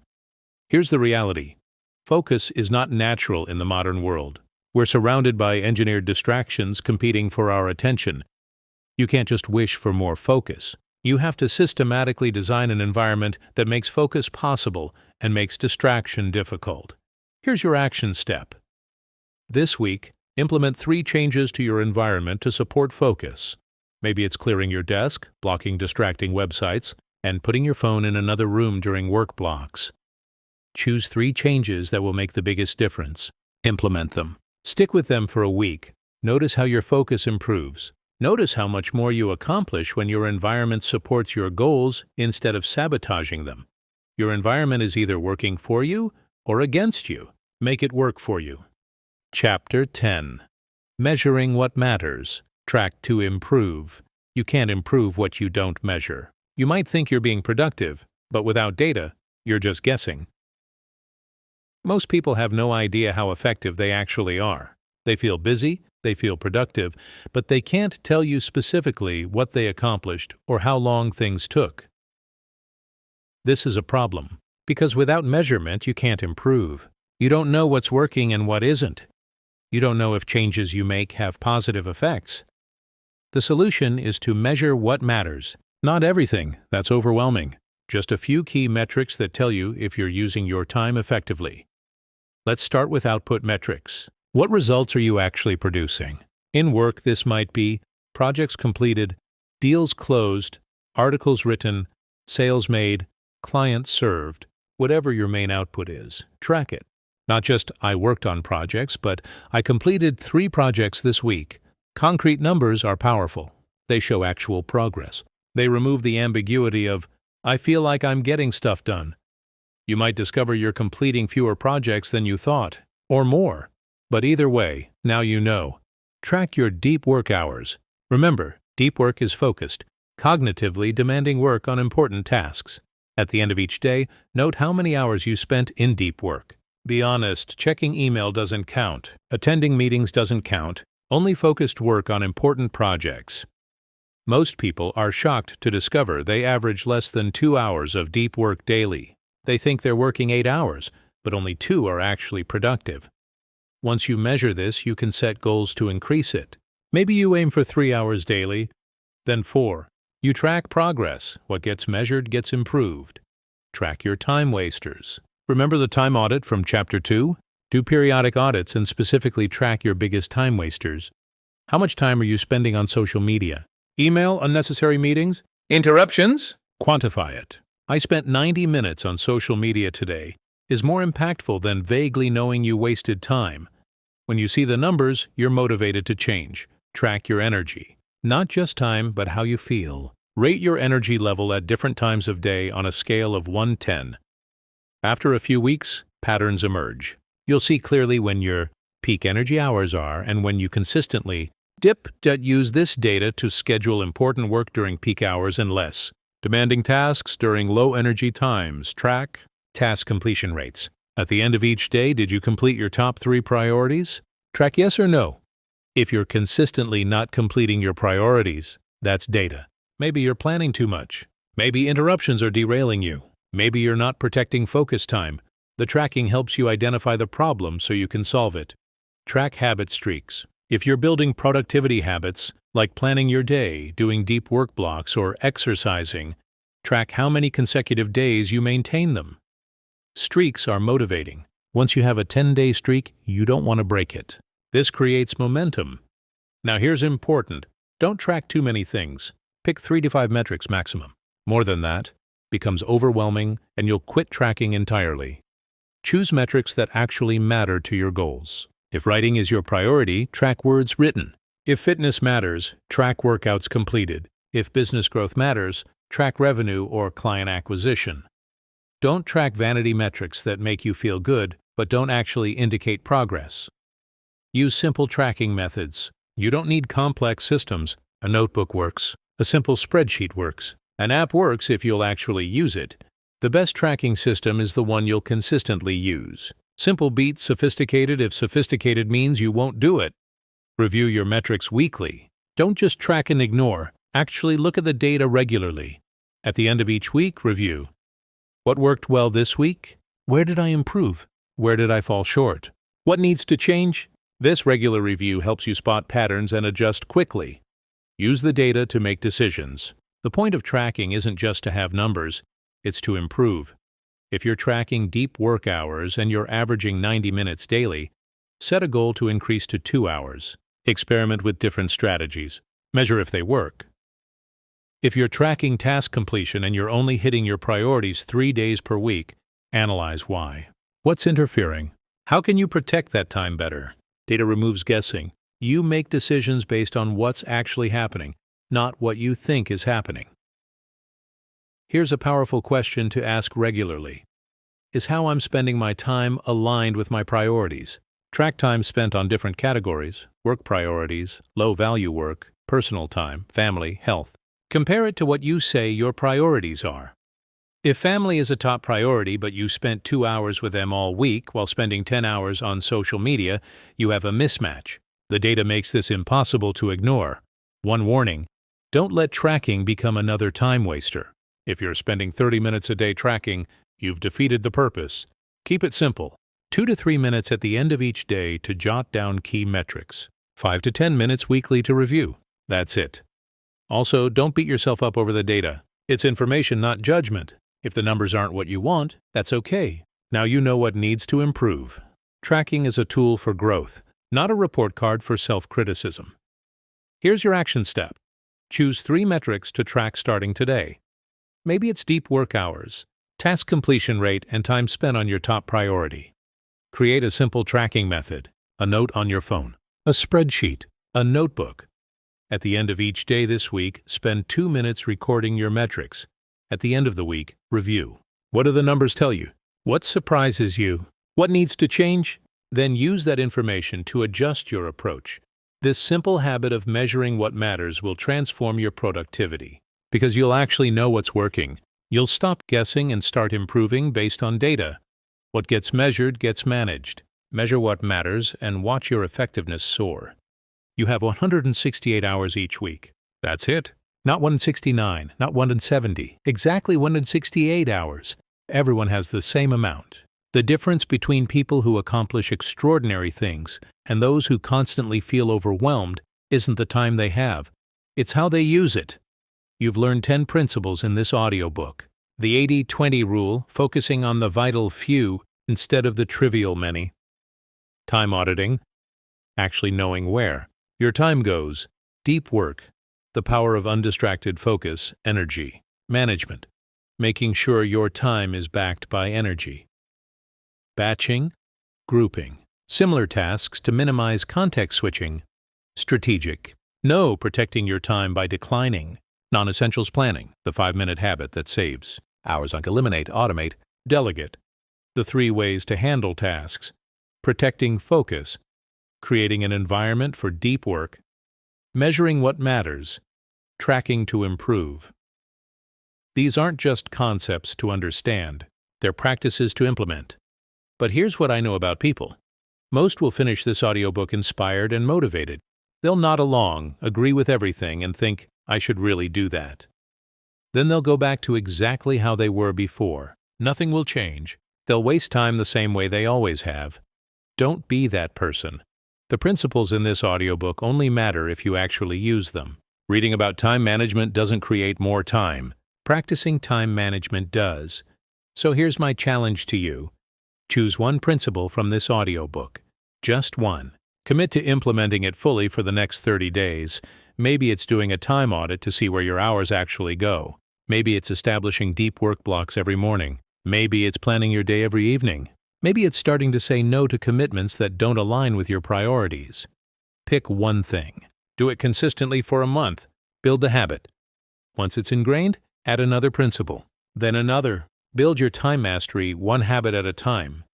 Here's the reality. Focus is not natural in the modern world. We're surrounded by engineered distractions competing for our attention. You can't just wish for more focus. You have to systematically design an environment that makes focus possible and makes distraction difficult. Here's your action step. This week, implement 3 changes to your environment to support focus. Maybe it's clearing your desk, blocking distracting websites, and putting your phone in another room during work blocks. Choose 3 changes that will make the biggest difference. Implement them. Stick with them for a week. Notice how your focus improves. Notice how much more you accomplish when your environment supports your goals instead of sabotaging them. Your environment is either working for you or against you. Make it work for you. Chapter 10. Measuring what matters. Track to improve. You can't improve what you don't measure. You might think you're being productive, but without data, you're just guessing. Most people have no idea how effective they actually are. They feel busy, they feel productive, but they can't tell you specifically what they accomplished or how long things took. This is a problem, because without measurement you can't improve. You don't know what's working and what isn't. You don't know if changes you make have positive effects. The solution is to measure what matters. Not everything, that's overwhelming. Just a few key metrics that tell you if you're using your time effectively. Let's start with output metrics. What results are you actually producing? In work, this might be projects completed, deals closed, articles written, sales made, clients served. Whatever your main output is, track it. Not just, "I worked on projects," but "I completed 3 projects this week." Concrete numbers are powerful. They show actual progress. They remove the ambiguity of, "I feel like I'm getting stuff done." You might discover you're completing fewer projects than you thought, or more. But either way, now you know. Track your deep work hours. Remember, deep work is focused, cognitively demanding work on important tasks. At the end of each day, note how many hours you spent in deep work. Be honest, checking email doesn't count. Attending meetings doesn't count. Only focused work on important projects. Most people are shocked to discover they average less than 2 hours of deep work daily. They think they're working 8 hours, but only 2 are actually productive. Once you measure this, you can set goals to increase it. Maybe you aim for 3 hours daily, then 4. You track progress. What gets measured gets improved. Track your time wasters. Remember the time audit from Chapter 2? Do periodic audits and specifically track your biggest time wasters. How much time are you spending on social media? Email, unnecessary meetings? Interruptions? Quantify it. "I spent 90 minutes on social media today" is more impactful than vaguely knowing you wasted time. When you see the numbers, you're motivated to change. Track your energy. Not just time, but how you feel. Rate your energy level at different times of day on a scale of 1-10. After a few weeks, patterns emerge. You'll see clearly when your peak energy hours are and when you consistently dip. Use this data to schedule important work during peak hours and less. Demanding tasks during low-energy times. Track task completion rates. At the end of each day, did you complete your top 3 priorities? Track yes or no. If you're consistently not completing your priorities, that's data. Maybe you're planning too much. Maybe interruptions are derailing you. Maybe you're not protecting focus time. The tracking helps you identify the problem so you can solve it. Track habit streaks. If you're building productivity habits, like planning your day, doing deep work blocks, or exercising, track how many consecutive days you maintain them. Streaks are motivating. Once you have a 10-day streak, you don't want to break it. This creates momentum. Now here's important. Don't track too many things. Pick 3 to 5 metrics maximum. More than that becomes overwhelming and you'll quit tracking entirely. Choose metrics that actually matter to your goals. If writing is your priority, track words written. If fitness matters, track workouts completed. If business growth matters, track revenue or client acquisition. Don't track vanity metrics that make you feel good but don't actually indicate progress. Use simple tracking methods. You don't need complex systems. A notebook works. A simple spreadsheet works. An app works if you'll actually use it. The best tracking system is the one you'll consistently use. Simple beats sophisticated if sophisticated means you won't do it. Review your metrics weekly. Don't just track and ignore. Actually look at the data regularly. At the end of each week, review. What worked well this week? Where did I improve? Where did I fall short? What needs to change? This regular review helps you spot patterns and adjust quickly. Use the data to make decisions. The point of tracking isn't just to have numbers, it's to improve. If you're tracking deep work hours and you're averaging 90 minutes daily, set a goal to increase to 2 hours. Experiment with different strategies. Measure if they work. If you're tracking task completion and you're only hitting your priorities 3 days per week, analyze why. What's interfering? How can you protect that time better? Data removes guessing. You make decisions based on what's actually happening, not what you think is happening. Here's a powerful question to ask regularly. Is how I'm spending my time aligned with my priorities? Track time spent on different categories: work priorities, low-value work, personal time, family, health. Compare it to what you say your priorities are. If family is a top priority but you spent 2 hours with them all week while spending 10 hours on social media, you have a mismatch. The data makes this impossible to ignore. One warning: don't let tracking become another time waster. If you're spending 30 minutes a day tracking, you've defeated the purpose. Keep it simple. 2 to 3 minutes at the end of each day to jot down key metrics. 5 to 10 minutes weekly to review. That's it. Also, don't beat yourself up over the data. It's information, not judgment. If the numbers aren't what you want, that's okay. Now you know what needs to improve. Tracking is a tool for growth, not a report card for self-criticism. Here's your action step. Choose 3 metrics to track starting today. Maybe it's deep work hours, task completion rate, and time spent on your top priority. Create a simple tracking method: a note on your phone, a spreadsheet, a notebook. At the end of each day this week, spend 2 minutes recording your metrics. At the end of the week, review. What do the numbers tell you? What surprises you? What needs to change? Then use that information to adjust your approach. This simple habit of measuring what matters will transform your productivity, because you'll actually know what's working. You'll stop guessing and start improving based on data. What gets measured gets managed. Measure what matters and watch your effectiveness soar. You have 168 hours each week. That's it. Not 169, not 170, exactly 168 hours. Everyone has the same amount. The difference between people who accomplish extraordinary things and those who constantly feel overwhelmed isn't the time they have. It's how they use it. You've learned 10 principles in this audiobook. The 80-20 rule, focusing on the vital few instead of the trivial many. Time auditing, actually knowing where your time goes. Deep work, the power of undistracted focus, energy. Management, making sure your time is backed by energy. Batching, grouping, similar tasks to minimize context switching. Strategic, know protecting your time by declining. Non-essentials planning, the 5-minute habit that saves. Hours on eliminate, automate, delegate. The 3 ways to handle tasks. Protecting focus, creating an environment for deep work. Measuring what matters, tracking to improve. These aren't just concepts to understand, they're practices to implement. But here's what I know about people. Most will finish this audiobook inspired and motivated. They'll nod along, agree with everything, and think, I should really do that. Then they'll go back to exactly how they were before. Nothing will change. They'll waste time the same way they always have. Don't be that person. The principles in this audiobook only matter if you actually use them. Reading about time management doesn't create more time. Practicing time management does. So here's my challenge to you. Choose 1 principle from this audiobook. Just 1. Commit to implementing it fully for the next 30 days. Maybe it's doing a time audit to see where your hours actually go. Maybe it's establishing deep work blocks every morning. Maybe it's planning your day every evening. Maybe it's starting to say no to commitments that don't align with your priorities. Pick one thing. Do it consistently for a month. Build the habit. Once it's ingrained, add another principle, then another. Build your time mastery one habit at a time.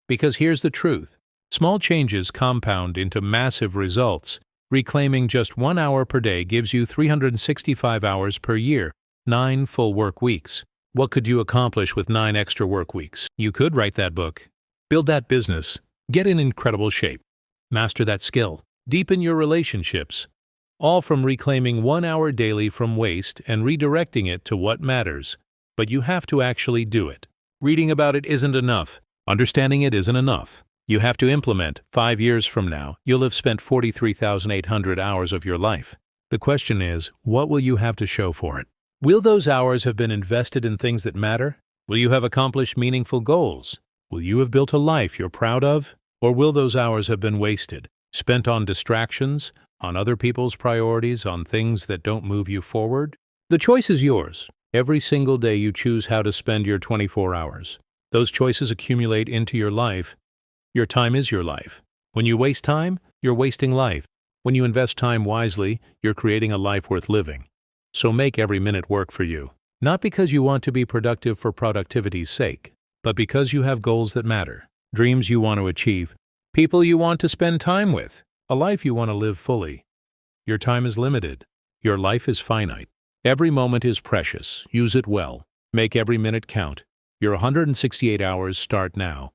Because here's the truth. Small changes compound into massive results. Reclaiming just 1 hour per day gives you 365 hours per year, 9 full work weeks. What could you accomplish with 9 extra work weeks? You could write that book, build that business, get in incredible shape, master that skill, deepen your relationships, all from reclaiming 1 hour daily from waste and redirecting it to what matters. But you have to actually do it. Reading about it isn't enough. Understanding it isn't enough. You have to implement. 5 years from now, you'll have spent 43,800 hours of your life. The question is, what will you have to show for it? Will those hours have been invested in things that matter? Will you have accomplished meaningful goals? Will you have built a life you're proud of? Or will those hours have been wasted, spent on distractions, on other people's priorities, on things that don't move you forward? The choice is yours. Every single day you choose how to spend your 24 hours. Those choices accumulate into your life. Your time is your life. When you waste time, you're wasting life. When you invest time wisely, you're creating a life worth living. So make every minute work for you. Not because you want to be productive for productivity's sake, but because you have goals that matter, dreams you want to achieve, people you want to spend time with, a life you want to live fully. Your time is limited. Your life is finite. Every moment is precious. Use it well. Make every minute count. Your 168 hours start now.